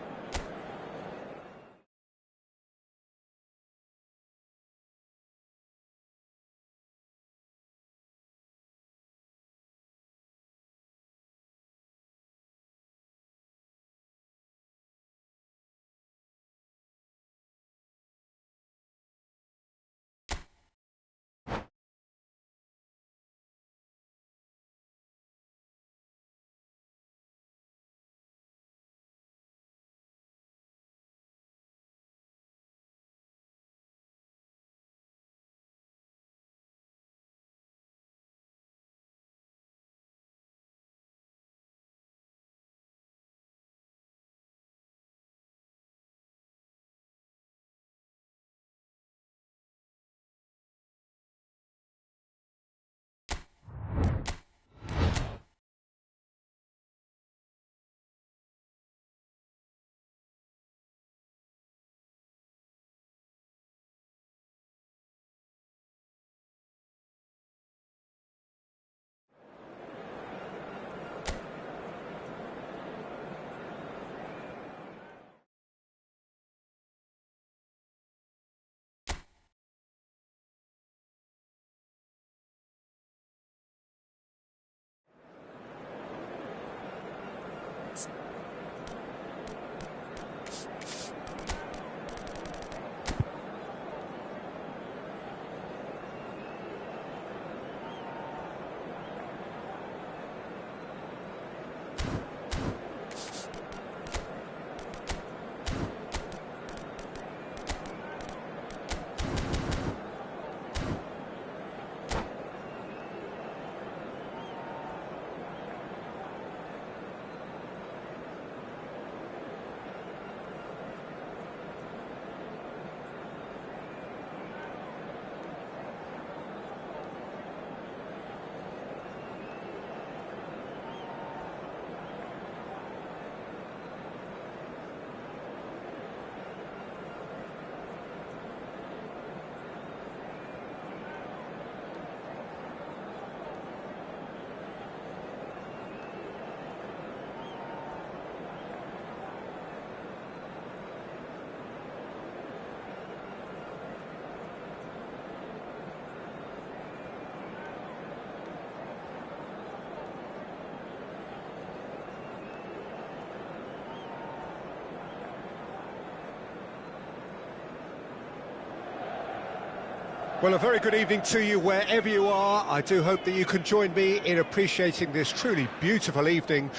Well, a very good evening to you wherever you are. I do hope that you can join me in appreciating this truly beautiful evening,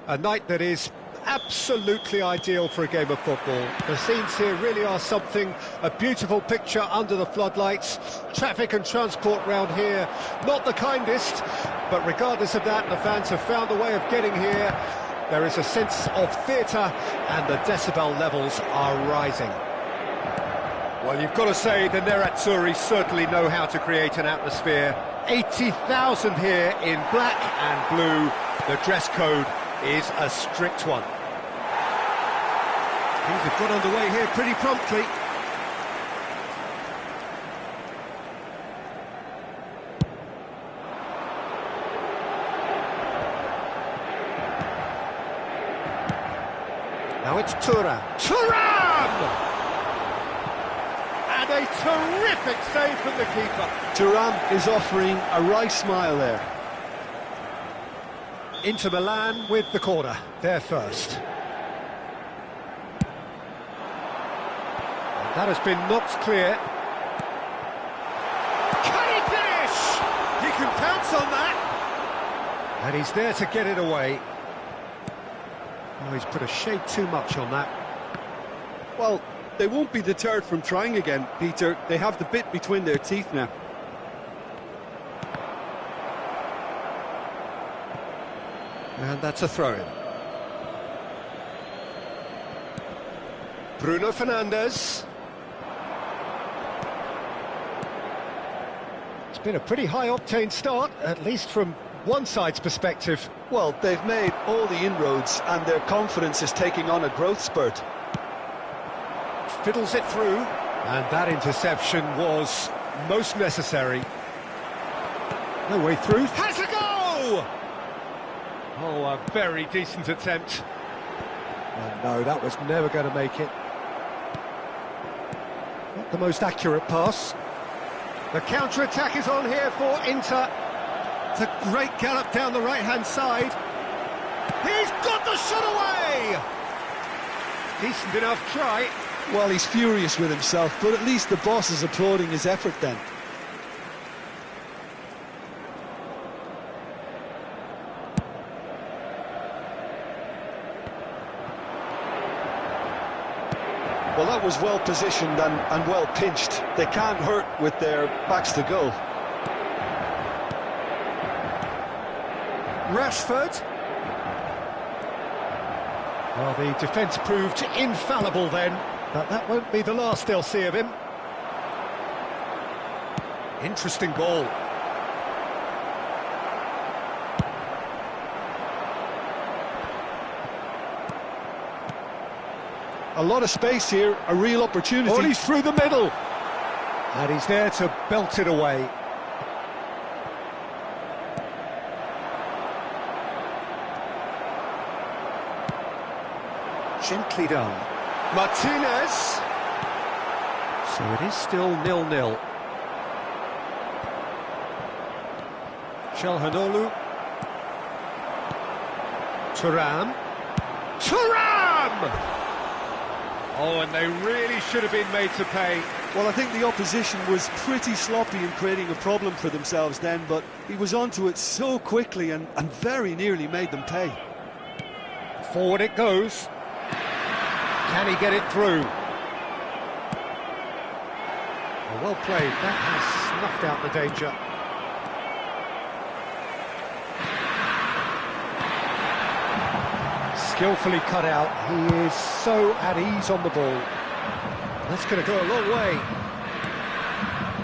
a night that is absolutely ideal for a game of football. The scenes here really are something, a beautiful picture under the floodlights. Traffic and transport round here, not the kindest, but regardless of that, the fans have found a way of getting here. There is a sense of theatre and the decibel levels are rising. Well, you've got to say the Nerazzurri certainly know how to create an atmosphere. 80,000 here in black and blue. The dress code is a strict one. Things have got underway here pretty promptly. Now it's Thuram! And a terrific save from the keeper. Thuram is offering a right smile there. Inter Milan with the corner, they're first. And that has been knocked clear. Can he finish? He can pounce on that. And he's there to get it away. Oh, he's put a shade too much on that. Well, they won't be deterred from trying again, Peter. They have the bit between their teeth now. And that's a throw-in. Bruno Fernandes. It's been a pretty high-octane start, at least from one side's perspective. Well, they've made all the inroads and their confidence is taking on a growth spurt. Fiddles it through, and that interception was most necessary. No way through. Has a go! Oh, a very decent attempt. And no, that was never going to make it. Not the most accurate pass. The counter-attack is on here for Inter. It's a great gallop down the right-hand side. He's got the shot away! Decent enough try. Well, he's furious with himself, but at least the boss is applauding his effort then. Well, that was well positioned and well pinched. They can't hurt with their backs to goal. Rashford. Well, the defence proved infallible then, but that won't be the last they'll see of him. Interesting ball. A lot of space here, a real opportunity. Oh, he's through the middle. And he's there to belt it away. Gently done. Martinez. So it is still 0-0. Çalhanoğlu. Thuram. Oh, and they really should have been made to pay. Well, I think the opposition was pretty sloppy in creating a problem for themselves then, but he was onto it so quickly and very nearly made them pay. Forward it goes. Can he get it through? Well played. That has snuffed out the danger. Skillfully cut out. He is so at ease on the ball. That's going to go a long way.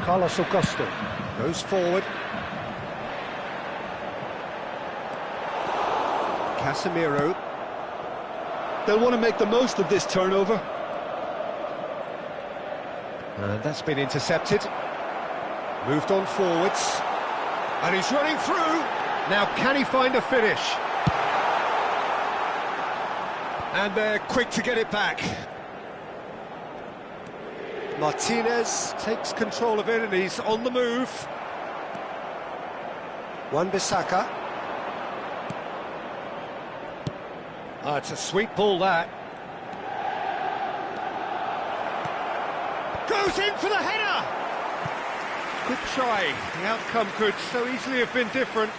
Carlos Augusto goes forward. Casemiro. They'll want to make the most of this turnover. And that's been intercepted. Moved on forwards. And he's running through. Now can he find a finish? And they're quick to get it back. Martinez takes control of it and he's on the move. Wan-Bissaka. Oh, it's a sweet ball, that. Goes in for the header! Good try. The outcome could so easily have been different.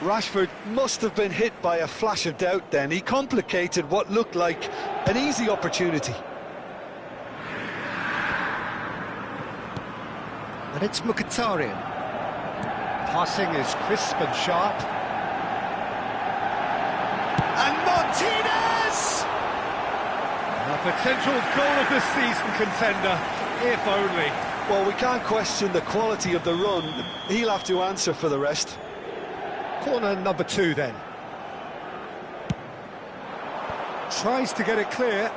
Rashford must have been hit by a flash of doubt then. He complicated what looked like an easy opportunity. And it's Mkhitaryan. Passing is crisp and sharp. And Martinez! A potential goal of the season contender, if only. Well, we can't question the quality of the run. He'll have to answer for the rest. Corner number 2 then. Tries to get it clear.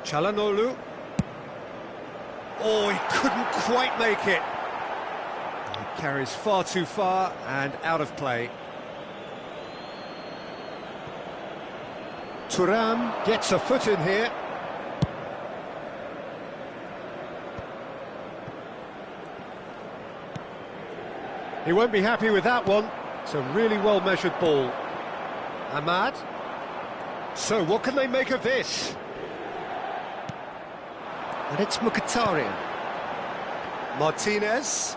Çalhanoğlu. Oh, he couldn't quite make it. He carries far too far and out of play. Thuram gets a foot in here. He won't be happy with that one. It's a really well-measured ball. Ahmad. So, what can they make of this? And it's Mkhitaryan. Martinez.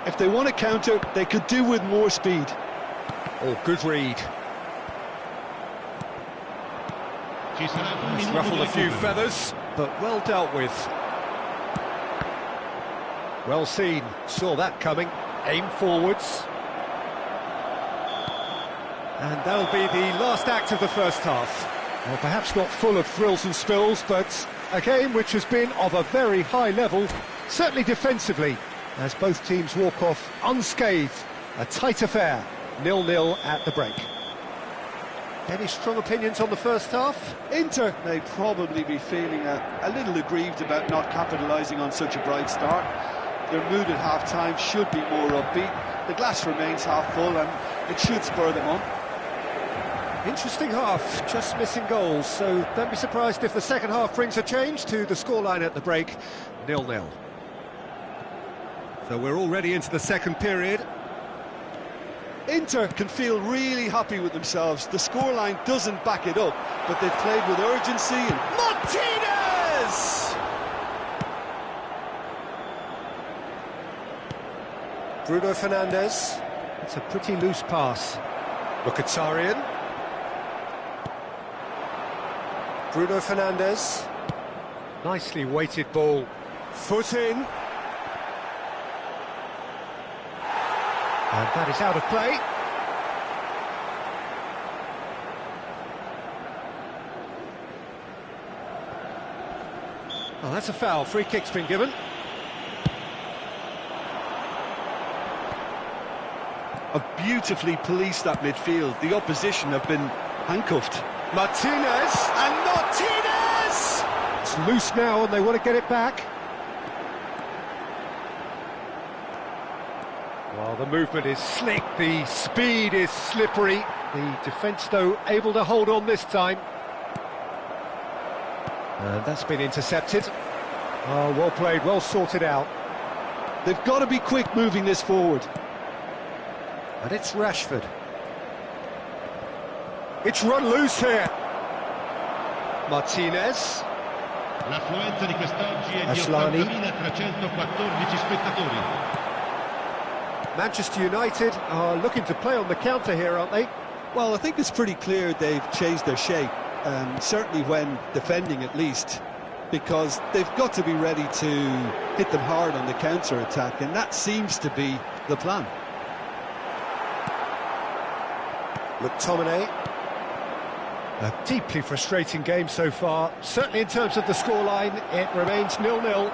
If they want to counter, they could do with more speed. Oh, good read. He's ruffled a few feathers, but well dealt with. Well seen, saw that coming. Aim forwards. And that'll be the last act of the first half. Well, perhaps not full of thrills and spills, but a game which has been of a very high level, certainly defensively, as both teams walk off unscathed. A tight affair, 0-0 at the break. Any strong opinions on the first half? Inter may probably be feeling a little aggrieved about not capitalising on such a bright start. Their mood at half-time should be more upbeat. The glass remains half full and it should spur them on. Interesting half, just missing goals, so don't be surprised if the second half brings a change to the scoreline at the break, 0-0. So we're already into the second period. Inter can feel really happy with themselves. The scoreline doesn't back it up, but they've played with urgency and... Martinez! Bruno Fernandes. It's a pretty loose pass. Mkhitaryan. Bruno Fernandes. Nicely weighted ball. Foot in. And that is out of play. Well, that's a foul. Free kick's been given. Have beautifully policed that midfield. The opposition have been handcuffed. Martinez! And Martinez! It's loose now and they want to get it back. Well, the movement is slick, the speed is slippery. The defence, though, able to hold on this time. And that's been intercepted. Oh, well played, well sorted out. They've got to be quick moving this forward. And it's Rashford. It's run loose here. Martinez. L'affluenza di quest'oggi è di Asllani. 80.314 spettatori. Manchester United are looking to play on the counter here, aren't they? Well, I think it's pretty clear they've changed their shape, certainly when defending at least, because they've got to be ready to hit them hard on the counter-attack, and that seems to be the plan. McTominay. A deeply frustrating game so far. Certainly in terms of the scoreline, it remains 0-0.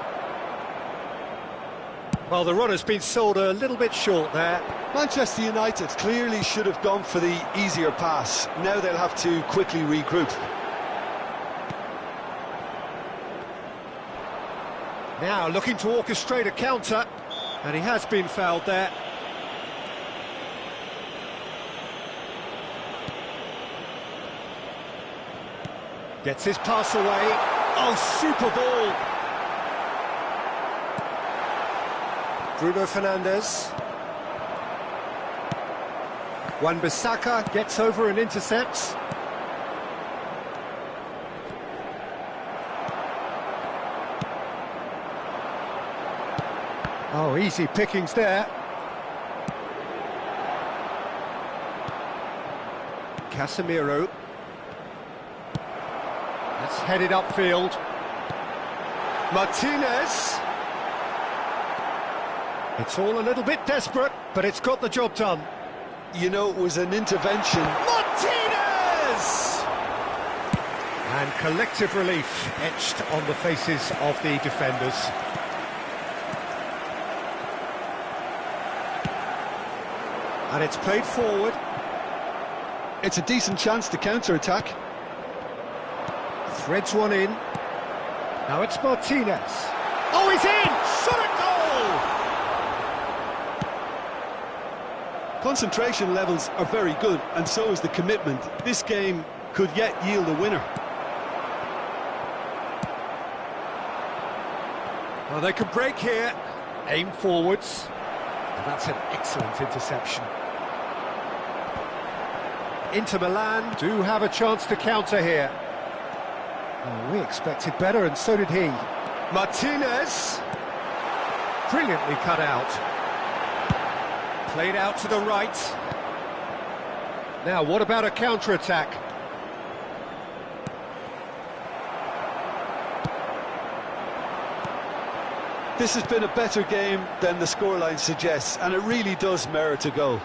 Well, the run has been sold a little bit short there. Manchester United clearly should have gone for the easier pass. Now they'll have to quickly regroup. Now looking to orchestrate a counter, and he has been fouled there. Gets his pass away. Oh, super ball! Bruno Fernandes. Wan-Bissaka gets over and intercepts. Oh, easy pickings there. Casemiro. That's headed upfield. Martinez. It's all a little bit desperate, but it's got the job done. You know, it was an intervention. Martinez! And collective relief etched on the faces of the defenders. And it's played forward. It's a decent chance to counter-attack. Threads one in. Now it's Martinez. Oh, he's in! Shot a goal! Concentration levels are very good, and so is the commitment. This game could yet yield a winner. Well, they can break here. Aim forwards. And that's an excellent interception. Inter Milan do have a chance to counter here. Oh, we expected better, and so did he. Martinez. Brilliantly cut out. Played out to the right. Now, what about a counter-attack? This has been a better game than the scoreline suggests, and it really does merit a goal.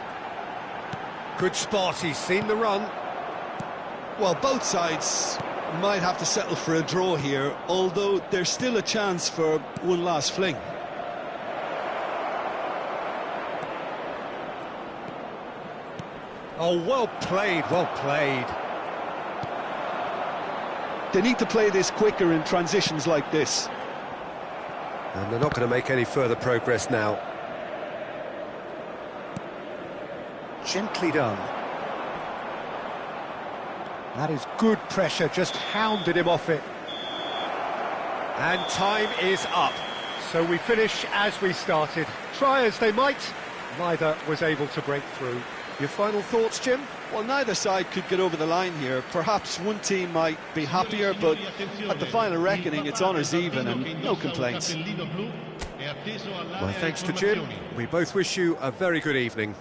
Good spot, he's seen the run. Well, both sides might have to settle for a draw here, although there's still a chance for one last fling. Oh, well played, well played. They need to play this quicker in transitions like this. And they're not going to make any further progress now. Gently done. That is good pressure, just hounded him off it. And time is up. So we finish as we started. Try as they might, neither was able to break through. Your final thoughts, Jim? Well, neither side could get over the line here. Perhaps one team might be happier, but at the final reckoning, it's honours even and no complaints. My thanks to Jim. We both wish you a very good evening.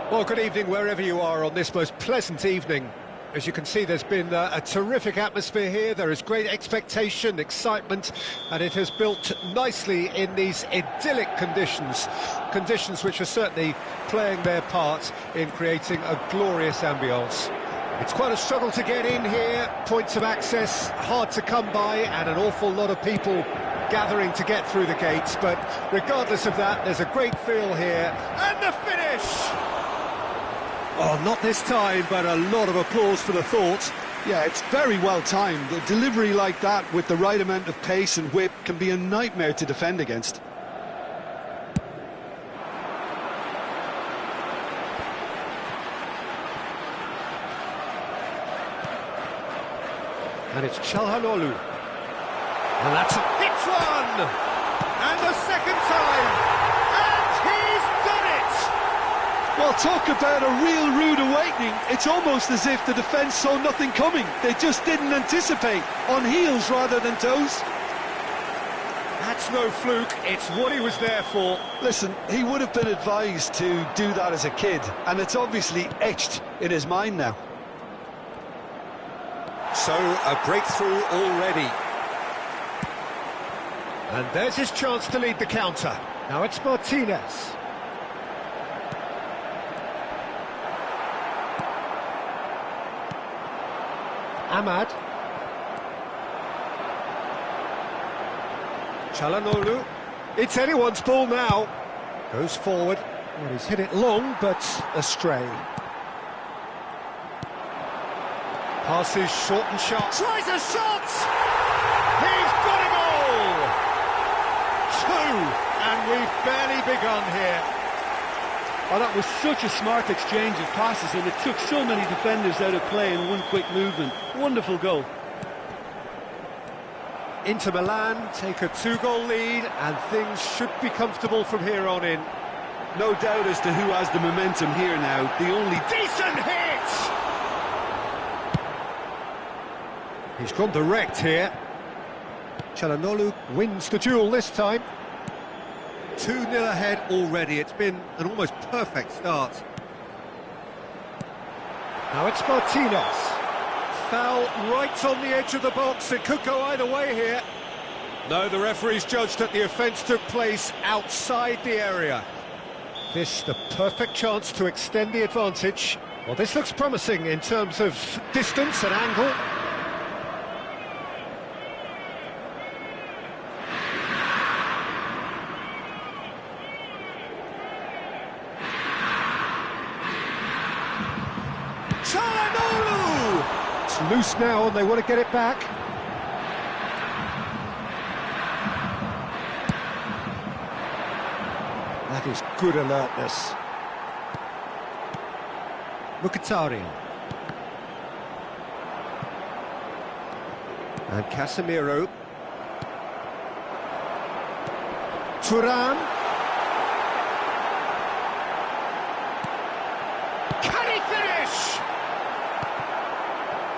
Well, good evening wherever you are on this most pleasant evening. As you can see, there's been a terrific atmosphere here. There is great expectation, excitement, and it has built nicely in these idyllic conditions. Conditions which are certainly playing their part in creating a glorious ambience. It's quite a struggle to get in here, points of access hard to come by, and an awful lot of people gathering to get through the gates. But regardless of that, there's a great feel here. And the finish! Oh, not this time, but a lot of applause for the thought. Yeah, it's very well timed. A delivery like that with the right amount of pace and whip can be a nightmare to defend against. And it's Çalhanoğlu. And that's a hit one! And the second time! And he's done it! Well, talk about a real rude awakening. It's almost as if the defence saw nothing coming. They just didn't anticipate, on heels rather than toes. That's no fluke, it's what he was there for. Listen, he would have been advised to do that as a kid, and it's obviously etched in his mind now. So, a breakthrough already. And there's his chance to lead the counter. Now it's Martinez. Ahmad. Çalhanoğlu. It's anyone's ball now. Goes forward. Well, he's hit it long, but astray. Passes short and sharp. Tries a shot! He's got a goal! Two, and we've barely begun here. Oh, that was such a smart exchange of passes, and it took so many defenders out of play in one quick movement. Wonderful goal. Inter Milan take a 2-goal lead, and things should be comfortable from here on in. No doubt as to who has the momentum here now. The only Decent hit! He's gone direct here. Çalhanoğlu wins the duel this time. 2-0 ahead already. It's been an almost perfect start. Now it's Martinez. Foul right on the edge of the box. It could go either way here. No, the referee's judged that the offence took place outside the area. This the perfect chance to extend the advantage. Well, this looks promising in terms of distance and angle. Çalhanoğlu! It's loose now and they want to get it back. That is good alertness. Mkhitaryan. And Casemiro. Thuram. Can he finish?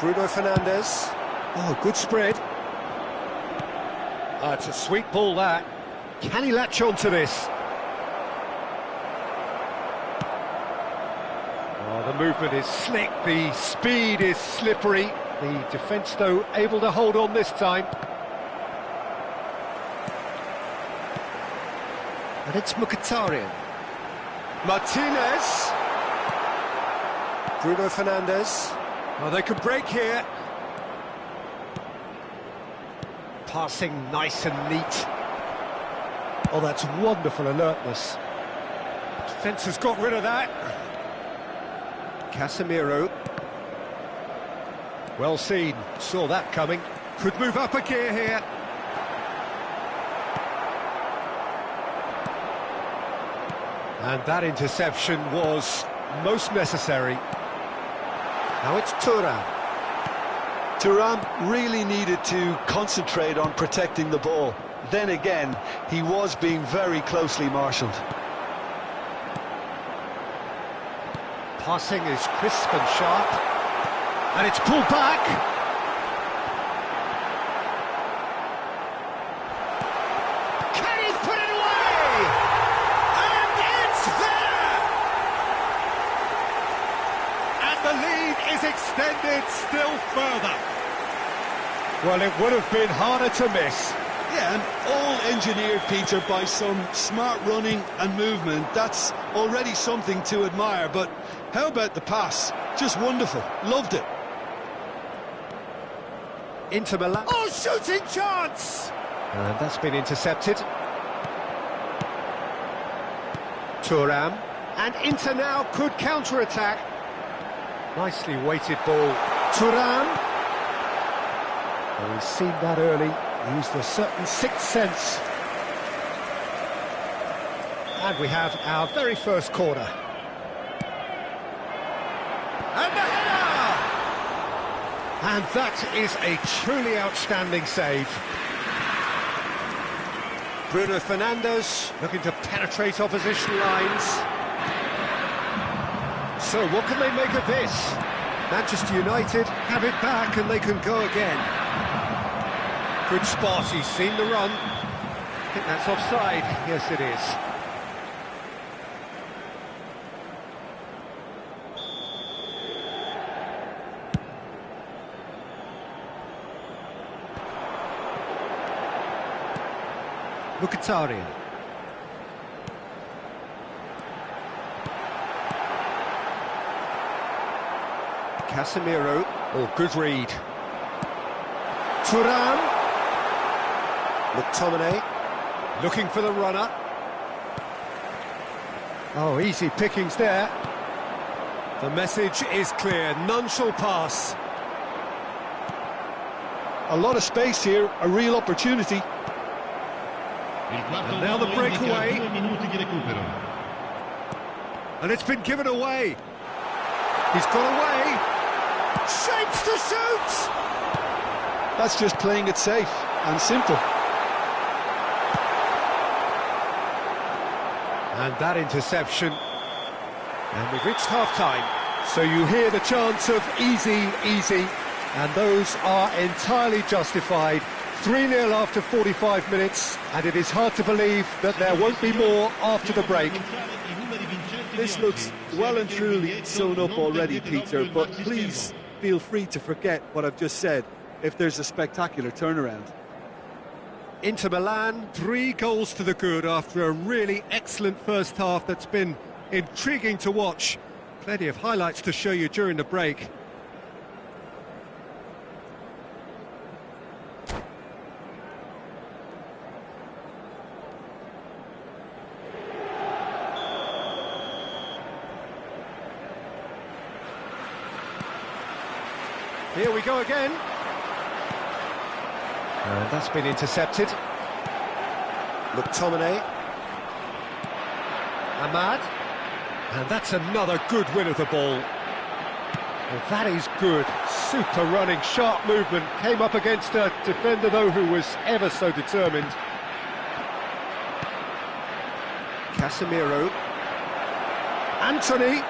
Bruno Fernandes. Oh, good spread. Oh, it's a sweet ball, that. Can he latch on to this? Oh, the movement is slick, the speed is slippery. The defence, though, able to hold on this time. And it's Mkhitaryan. Martinez. Bruno Fernandes. Oh, they could break here. Passing nice and neat. Oh, that's wonderful alertness. Defence has got rid of that. Casemiro. Well seen, saw that coming. Could move up a gear here. And that interception was most necessary. Now it's Thuram. Thuram really needed to concentrate on protecting the ball. Then again, he was being very closely marshalled. Passing is crisp and sharp. And it's pulled back. Can he put it away? And it's there! Well, it would have been harder to miss. Yeah, and all engineered, Peter, by some smart running and movement. That's already something to admire, but how about the pass? Just wonderful. Loved it. Inter Milan. Oh, shooting chance! And that's been intercepted. Thuram. And Inter now could counter-attack. Nicely weighted ball. Thuram. Oh, he's seen that early. Used a certain sixth sense. And we have our very first corner. And the header! And that is a truly outstanding save. Bruno Fernandes looking to penetrate opposition lines. So what can they make of this? Manchester United have it back and they can go again. Good spot, he's seen the run. I think that's offside. Yes, it is. Mkhitaryan. Casemiro. Oh, good read. Thuram. McTominay. Looking for the runner. Oh, easy pickings there. The message is clear. None shall pass. A lot of space here, a real opportunity. And now the breakaway. And it's been given away. He's got away. Shapes to shoot! That's just playing it safe and simple. And that interception. And we've reached half-time. So you hear the chants of easy, easy. And those are entirely justified. 3-0 after 45 minutes, and it is hard to believe that there won't be more after the break. This looks well and truly sewn up already, Peter, but please feel free to forget what I've just said if there's a spectacular turnaround. Inter Milan, 3 goals to the good after a really excellent first half that's been intriguing to watch. Plenty of highlights to show you during the break. Here we go again. And that's been intercepted. McTominay. Ahmad. And that's another good win of the ball. Well, that is good. Super running, sharp movement. Came up against a defender, though, who was ever so determined. Casemiro. Anthony.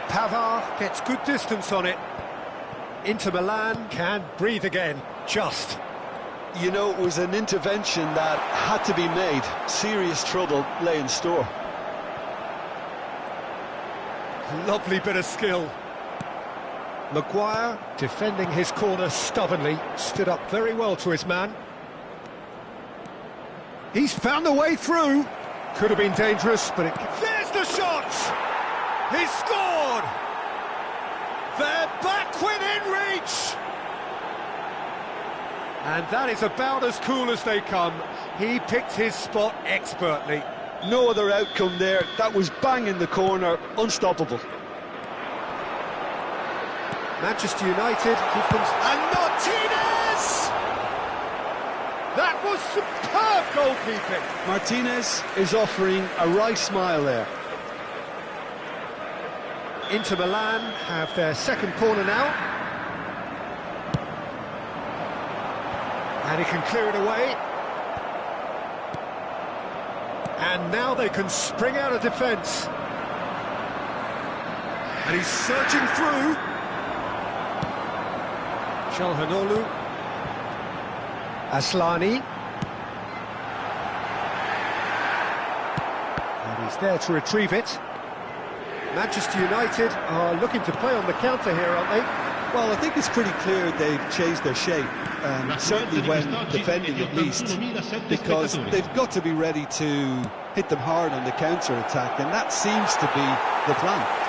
Pavard gets good distance on it. Inter Milan can breathe again, just. You know, it was an intervention that had to be made. Serious trouble lay in store. Lovely bit of skill. Maguire, defending his corner stubbornly, stood up very well to his man. He's found a way through. Could have been dangerous, but there's the shot! He's scored! They're back within reach! And that is about as cool as they come. He picked his spot expertly. No other outcome there. That was bang in the corner, unstoppable. Manchester United give them... And Martinez! That was superb goalkeeping. Martinez is offering a right smile there. Inter Milan have their second corner now. And he can clear it away. And now they can spring out of defence. And he's searching through. Çalhanoğlu. Aslani. And he's there to retrieve it. Manchester United are looking to play on the counter here, aren't they? Well, I think it's pretty clear they've changed their shape, certainly when defending at least, because they've got to be ready to hit them hard on the counter-attack, and that seems to be the plan.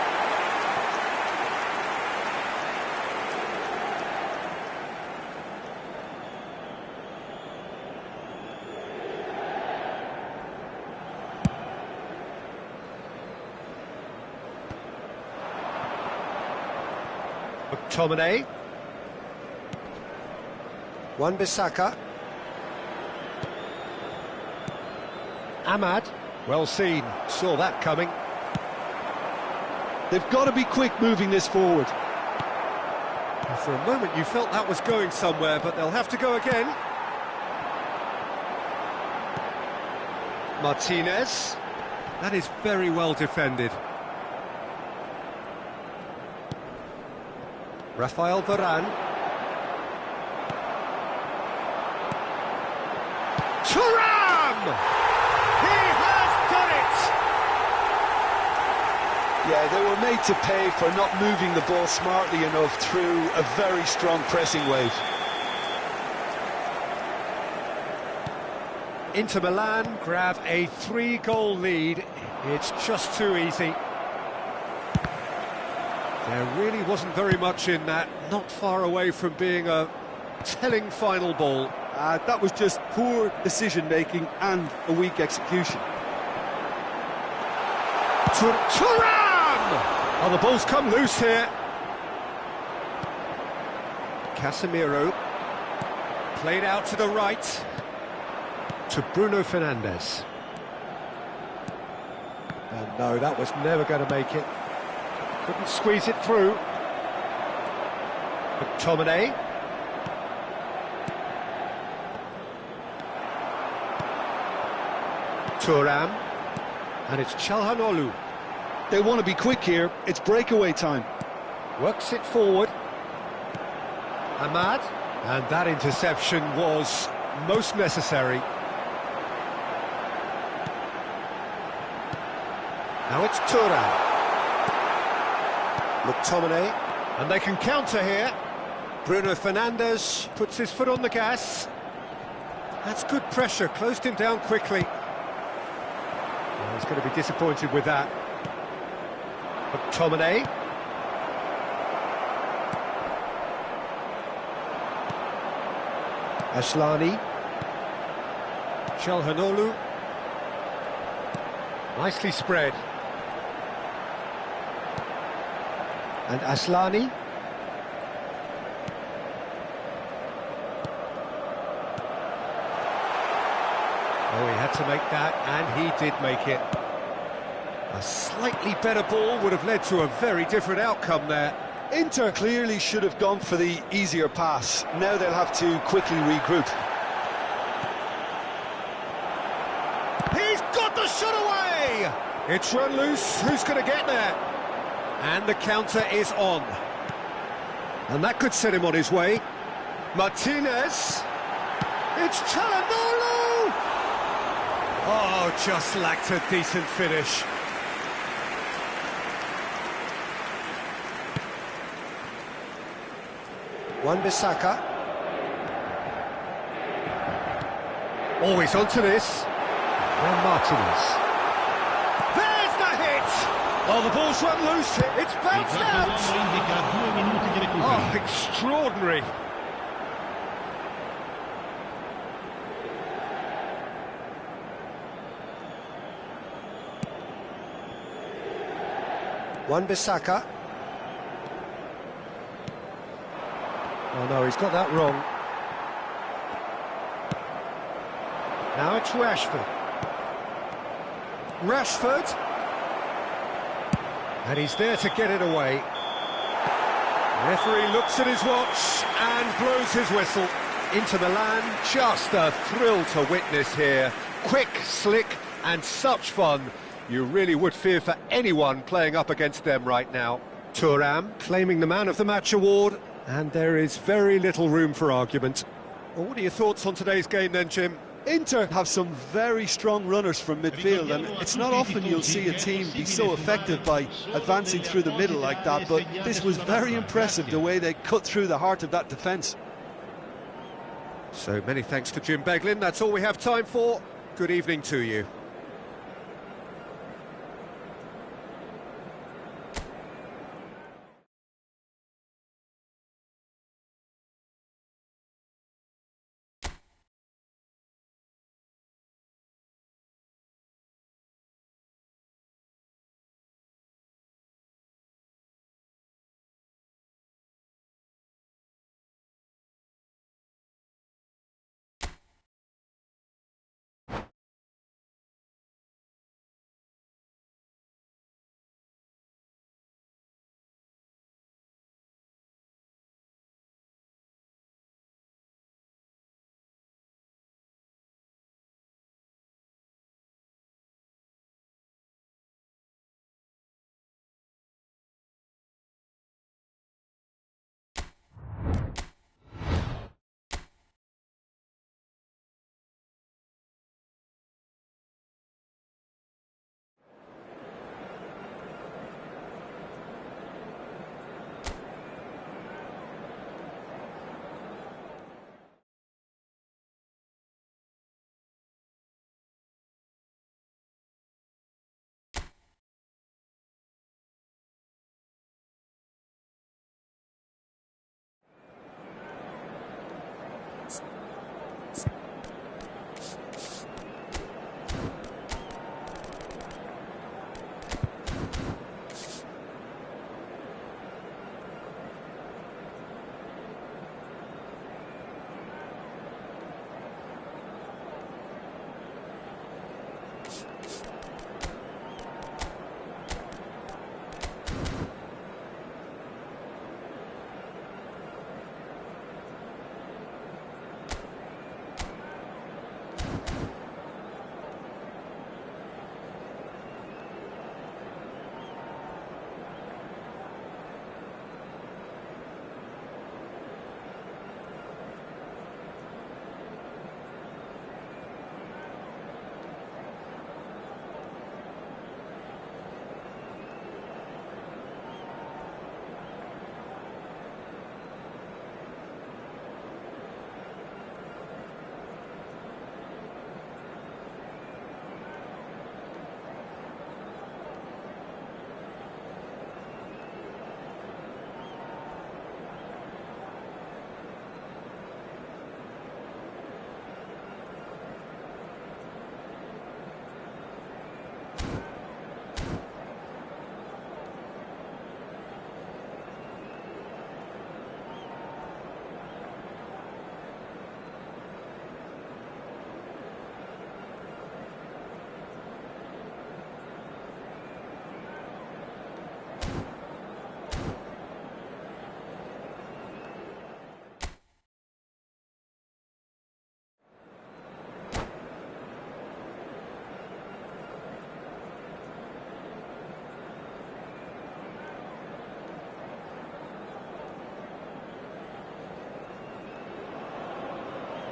McTominay. Wan-Bissaka. Ahmad. Well seen. Saw that coming. They've got to be quick moving this forward. For a moment you felt that was going somewhere, but they'll have to go again. Martinez. That is very well defended. Rafael Varane. Thuram! He has done it! Yeah, they were made to pay for not moving the ball smartly enough through a very strong pressing wave. Inter Milan grab a 3-goal lead. It's just too easy. There really wasn't very much in that, not far away from being a telling final ball. That was just poor decision-making and a weak execution. Thuram! Oh, the ball's come loose here. Casemiro. Played out to the right. To Bruno Fernandes. And no, that was never going to make it. Couldn't squeeze it through. McTominay. Thuram. And it's Çalhanoğlu. They want to be quick here. It's breakaway time. Works it forward. Ahmad. And that interception was most necessary. Now it's Thuram. McTominay, and they can counter here. Bruno Fernandes puts his foot on the gas. That's good pressure, closed him down quickly. Well, he's going to be disappointed with that. McTominay. Asllani. Çalhanoğlu. Nicely spread. And Asllani. Oh, he had to make that, and he did make it. A slightly better ball would have led to a very different outcome there. Inter clearly should have gone for the easier pass. Now they'll have to quickly regroup. He's got the shot away! It's run loose, who's going to get there? And the counter is on. And that could set him on his way. Martinez. It's Çalhanoğlu! Oh, just lacked a decent finish. Wan-Bissaka. Always onto this. And Martinez. There's the hit! Oh, the ball's run loose. It's bounced out! Oh, extraordinary. Wan-Bissaka. Oh no, he's got that wrong. Now it's Rashford. Rashford. And he's there to get it away. Referee looks at his watch and blows his whistle. Inter Milan, just a thrill to witness here. Quick, slick, and such fun. You really would fear for anyone playing up against them right now. Thuram claiming the Man of the Match award, and there is very little room for argument. Well, what are your thoughts on today's game then, Jim? Inter have some very strong runners from midfield, and it's not often you'll see a team be so effective by advancing through the middle like that, but this was very impressive, the way they cut through the heart of that defence. So many thanks to Jim Beglin. That's all we have time for. Good evening to you.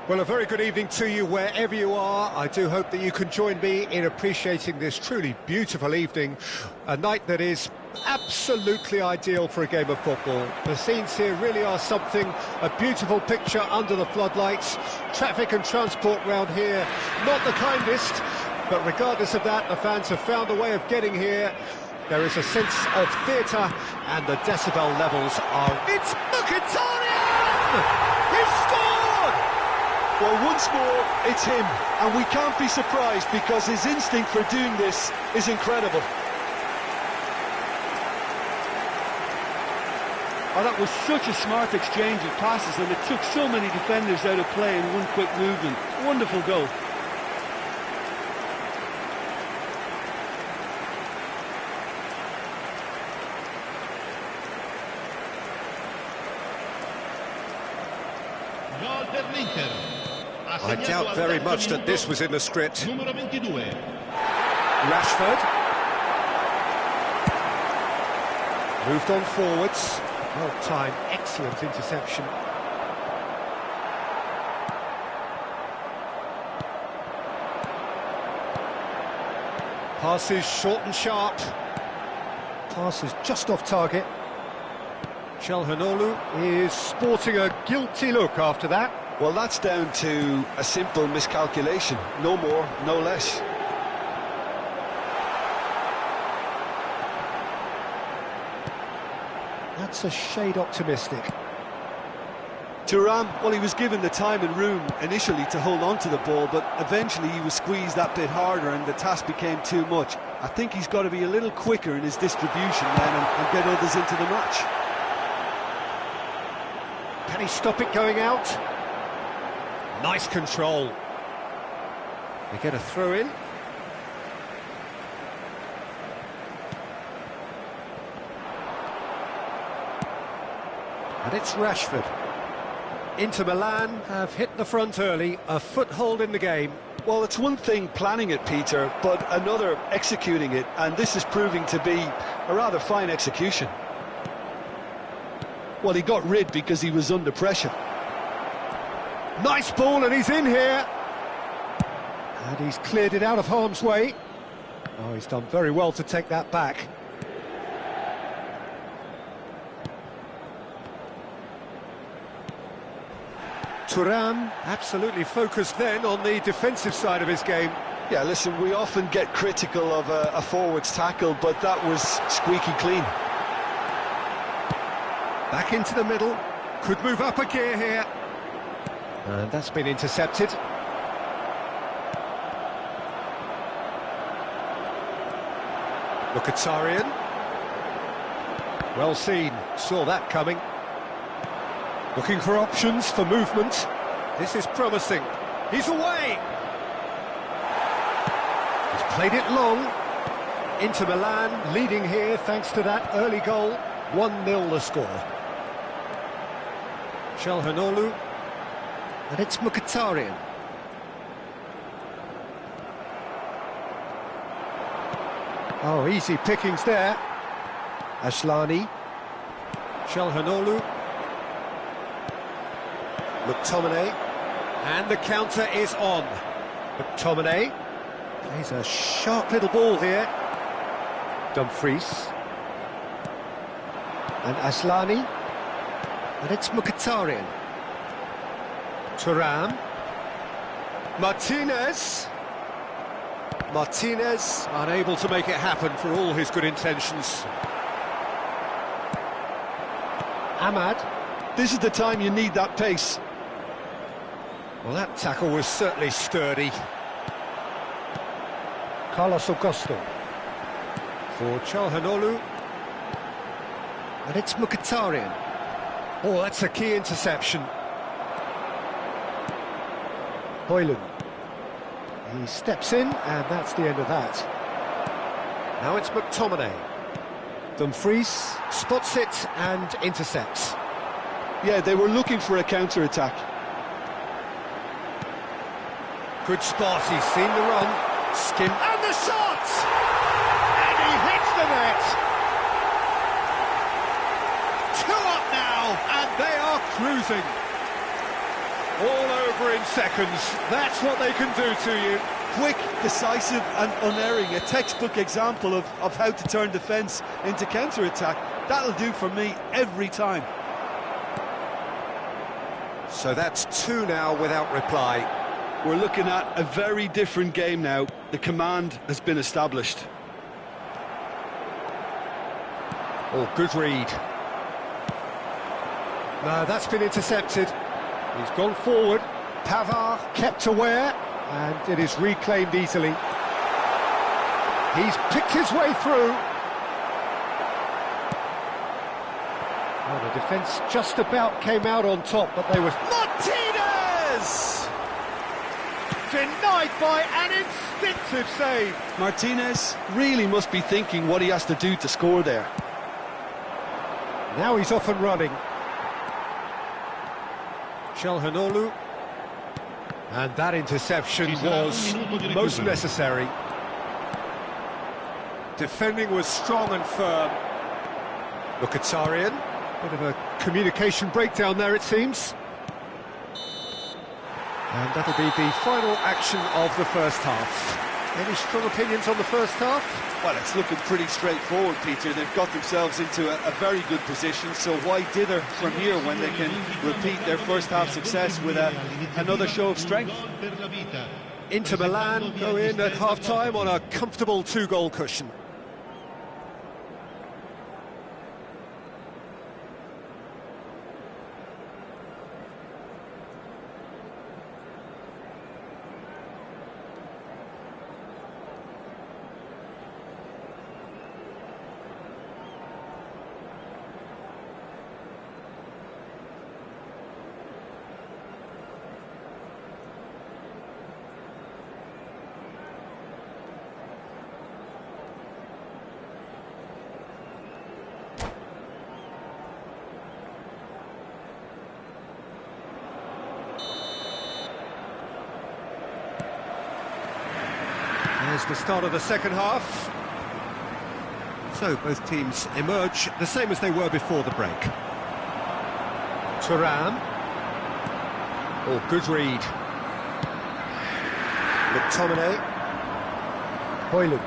Well, a very good evening to you wherever you are. I do hope that you can join me in appreciating this truly beautiful evening, a night that is absolutely ideal for a game of football. The scenes here really are something, a beautiful picture under the floodlights. Traffic and transport round here, not the kindest, but regardless of that, the fans have found a way of getting here. There is a sense of theatre, and the decibel levels are... It's Mkhitaryan! He scored! Well, once more, it's him, and we can't be surprised because his instinct for doing this is incredible. Oh, that was such a smart exchange of passes, and it took so many defenders out of play in one quick movement. Wonderful goal. I doubt very much that this was in the script. Rashford. Moved on forwards. Well timed, excellent interception. Passes short and sharp. Pass is just off target. Çalhanoğlu is sporting a guilty look after that. Well, that's down to a simple miscalculation. No more, no less. That's a shade optimistic. Thuram, well, he was given the time and room initially to hold on to the ball, but eventually he was squeezed that bit harder and the task became too much. I think he's got to be a little quicker in his distribution then and get others into the match. Can he stop it going out? Nice control. They get a throw in. And it's Rashford. Inter Milan have hit the front early, a foothold in the game. Well, it's one thing planning it, Peter, but another executing it, and this is proving to be a rather fine execution. Well, he got rid because he was under pressure. Nice ball, and he's in here. And he's cleared it out of harm's way. Oh, he's done very well to take that back. Thuram absolutely focused then on the defensive side of his game. Yeah, listen, we often get critical of a forward's tackle, but that was squeaky clean. Back into the middle, could move up a gear here. And that's been intercepted. Mkhitaryan. Well seen, saw that coming. Looking for options for movement. This is promising. He's away! He's played it long. Inter Milan leading here thanks to that early goal. 1-0 the score. Çalhanoğlu. And it's Mkhitaryan. Oh, easy pickings there. Asllani. Çalhanoğlu. McTominay. And the counter is on. McTominay. Plays a sharp little ball here. Dumfries. And Asllani. And it's Mkhitaryan. Thuram. Martinez. Martinez unable to make it happen for all his good intentions. Ahmad. This is the time you need that pace. Well, that tackle was certainly sturdy. Carlos Augusto. For Çalhanoğlu. And it's Mkhitaryan. Oh, that's a key interception. Højlund. He steps in, and that's the end of that. Now it's McTominay. Dumfries spots it and intercepts. Yeah, they were looking for a counter-attack. Good spot, he's seen the run. Skin and the shot! And he hits the net! 2 up now, and they are cruising. All over in seconds. That's what they can do to you. Quick, decisive and unerring. A textbook example of how to turn defence into counter-attack. That'll do for me every time. So that's 2 now without reply. We're looking at a very different game now. The command has been established. Oh, good read. No, that's been intercepted. He's gone forward. Pavard kept aware, and it is reclaimed easily. He's picked his way through. Oh, the defence just about came out on top, but they were... Martinez! Denied by an instinctive save. Martinez really must be thinking what he has to do to score there. Now he's off and running. Çalhanoğlu. And that interception was most necessary. Defending was strong and firm. Mkhitaryan. Bit of a communication breakdown there, it seems. And that'll be the final action of the first half. Any strong opinions on the first half? Well, it's looking pretty straightforward, Peter. They've got themselves into a very good position, so why dither from here when they can repeat their first half success with another show of strength? Inter Milan go in at half-time on a comfortable 2-goal cushion. There's the start of the second half. So both teams emerge the same as they were before the break. Thuram. Oh, good read. McTominay. Højlund.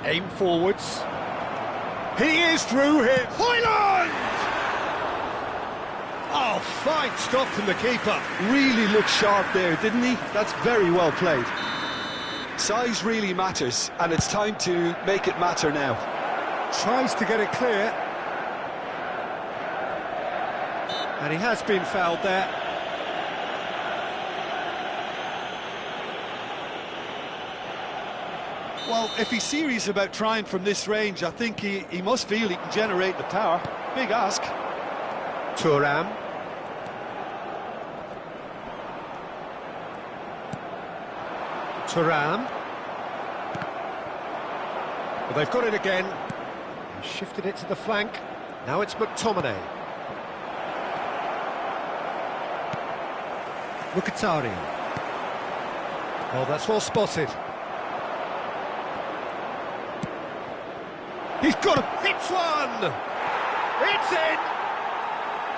Aim forwards. He is through here. Højlund! Oh, fine stop from the keeper. Really looked sharp there, didn't he? That's very well played. Size really matters, and it's time to make it matter now. Tries to get it clear. And he has been fouled there. Well, if he's serious about trying from this range, I think he must feel he can generate the power. Big ask. Thuram. Thuram. Well, they've got it again. He shifted it to the flank. Now it's McTominay. Mkhitaryan. Oh, that's well spotted. He's got it. It's one! It's in!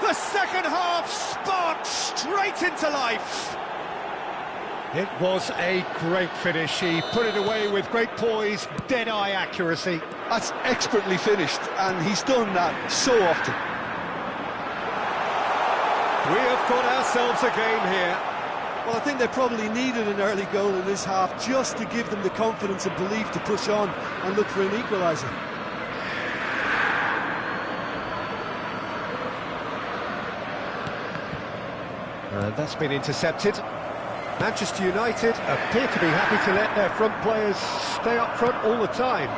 The second half sparked straight into life. It was a great finish. He put it away with great poise, dead-eye accuracy. That's expertly finished, and he's done that so often. We have got ourselves a game here. Well, I think they probably needed an early goal in this half just to give them the confidence and belief to push on and look for an equaliser. And that's been intercepted. Manchester United appear to be happy to let their front players stay up front all the time.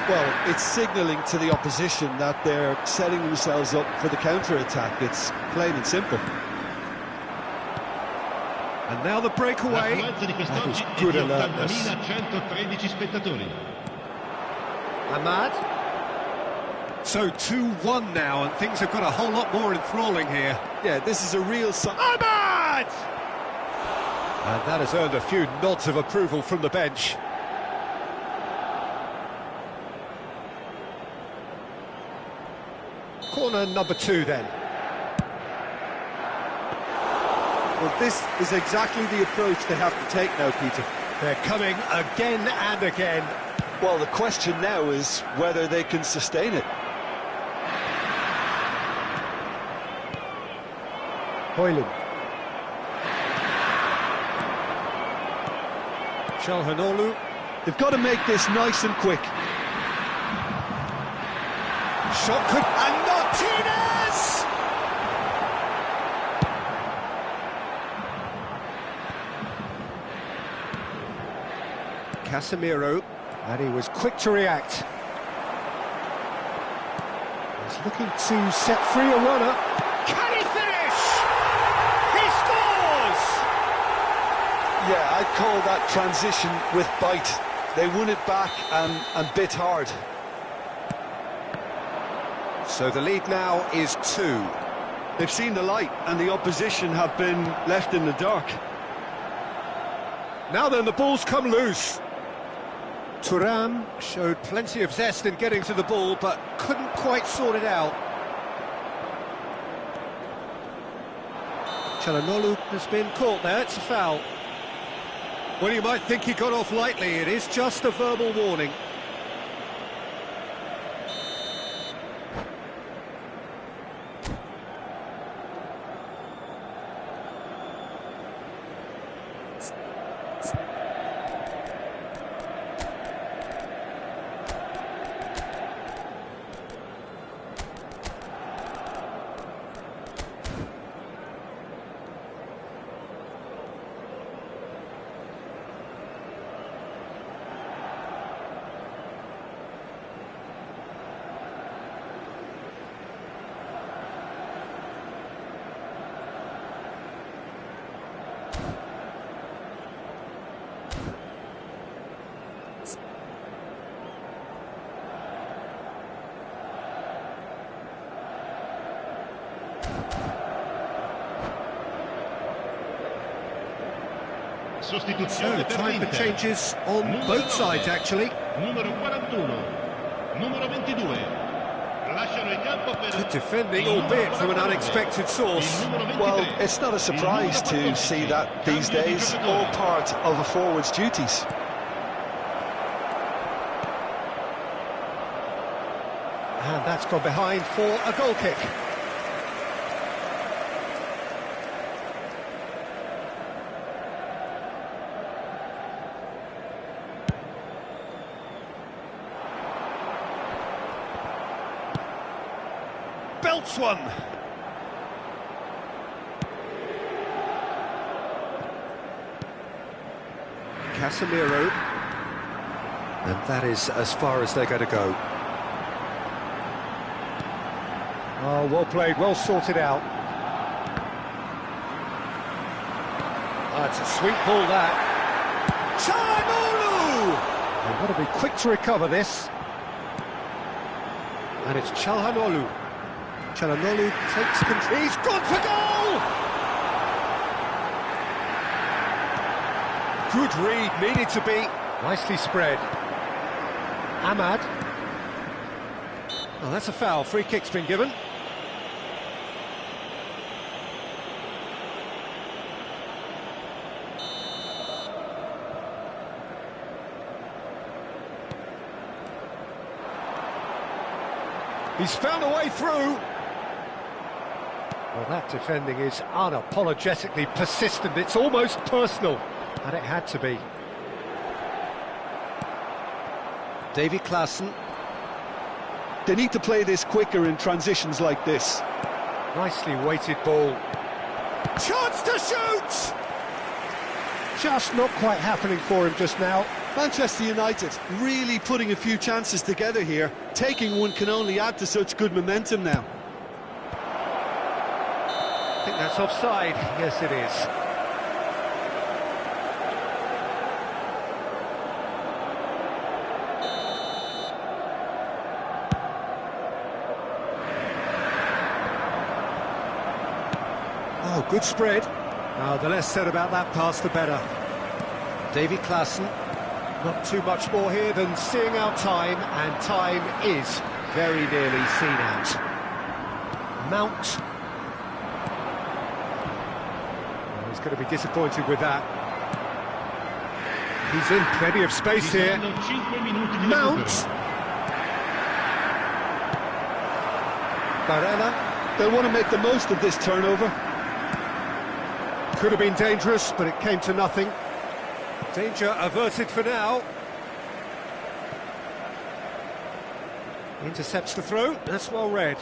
Well, it's signalling to the opposition that they're setting themselves up for the counter-attack. It's plain and simple. And now the breakaway. That is good alertness. Ahmad. So 2-1 now, and things have got a whole lot more enthralling here. Yeah, this is a real sign. Ahmad! And that has earned a few nods of approval from the bench. Corner number 2 then. Well, this is exactly the approach they have to take now, Peter. They're coming again and again. Well, the question now is whether they can sustain it. Højlund. Çalhanoğlu. They've got to make this nice and quick. Shot could... And Martinez! Casemiro, and he was quick to react. He's looking to set free a runner. Can he finish? He scores! Yeah, I'd call that transition with bite. They won it back and bit hard. So the lead now is 2. They've seen the light, and the opposition have been left in the dark. Now then, the ball's come loose. Thuram showed plenty of zest in getting to the ball, but couldn't quite sort it out. Çalhanoğlu has been caught there, it's a foul. Well, you might think he got off lightly. It is just a verbal warning. So, time for changes on both sides, actually. Numero 41, numero 22. Lasciano il campo per Good defending, albeit from an unexpected source. Well, it's not a surprise to see that these days, all part of a forward's duties. And that's gone behind for a goal kick. Belts one. Casemiro. And that is as far as they're going to go. Oh, well played, well sorted out. Oh, it's a sweet ball, that. Çalhanoğlu! They've got to be quick to recover this. And it's Çalhanoğlu. Çalhanoğlu takes control. He's gone for goal! Good read, needed to be. Nicely spread. Ahmad. Oh, that's a foul. Free kick's been given. He's found a way through. Well, that defending is unapologetically persistent. It's almost personal, and it had to be. Davy Klaassen. They need to play this quicker in transitions like this. Nicely weighted ball. Chance to shoot! Just not quite happening for him just now. Manchester United really putting a few chances together here. Taking one can only add to such good momentum now. I think that's offside. Yes, it is. Oh, good spread. Oh, the less said about that pass, the better. Davy Klaassen. Not too much more here than seeing out time, and time is very nearly seen out. Mount. Oh, he's going to be disappointed with that. He's in plenty of space here. Mount. Barella. They'll want to make the most of this turnover. Could have been dangerous, but it came to nothing. Danger averted for now. Intercepts the throw. That's well read.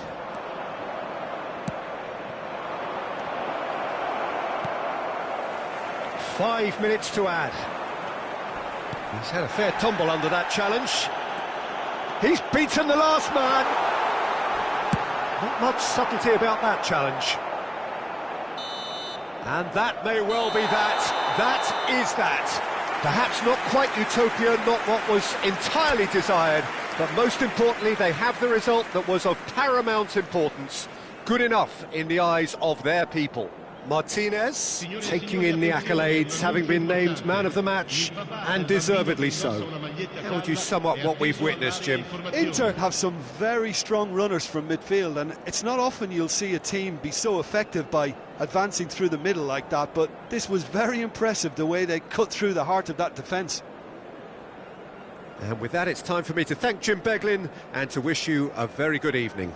Five minutes to add. He's had a fair tumble under that challenge. He's beaten the last man. Not much subtlety about that challenge. And that may well be that. That is that. Perhaps not quite utopia, not what was entirely desired, but most importantly, they have the result that was of paramount importance. Good enough in the eyes of their people. Martinez taking in the accolades, having been named man of the match, and deservedly so. How would you sum up what we've witnessed, Jim? Inter have some very strong runners from midfield, and it's not often you'll see a team be so effective by advancing through the middle like that, but this was very impressive, the way they cut through the heart of that defence. And with that, it's time for me to thank Jim Beglin and to wish you a very good evening.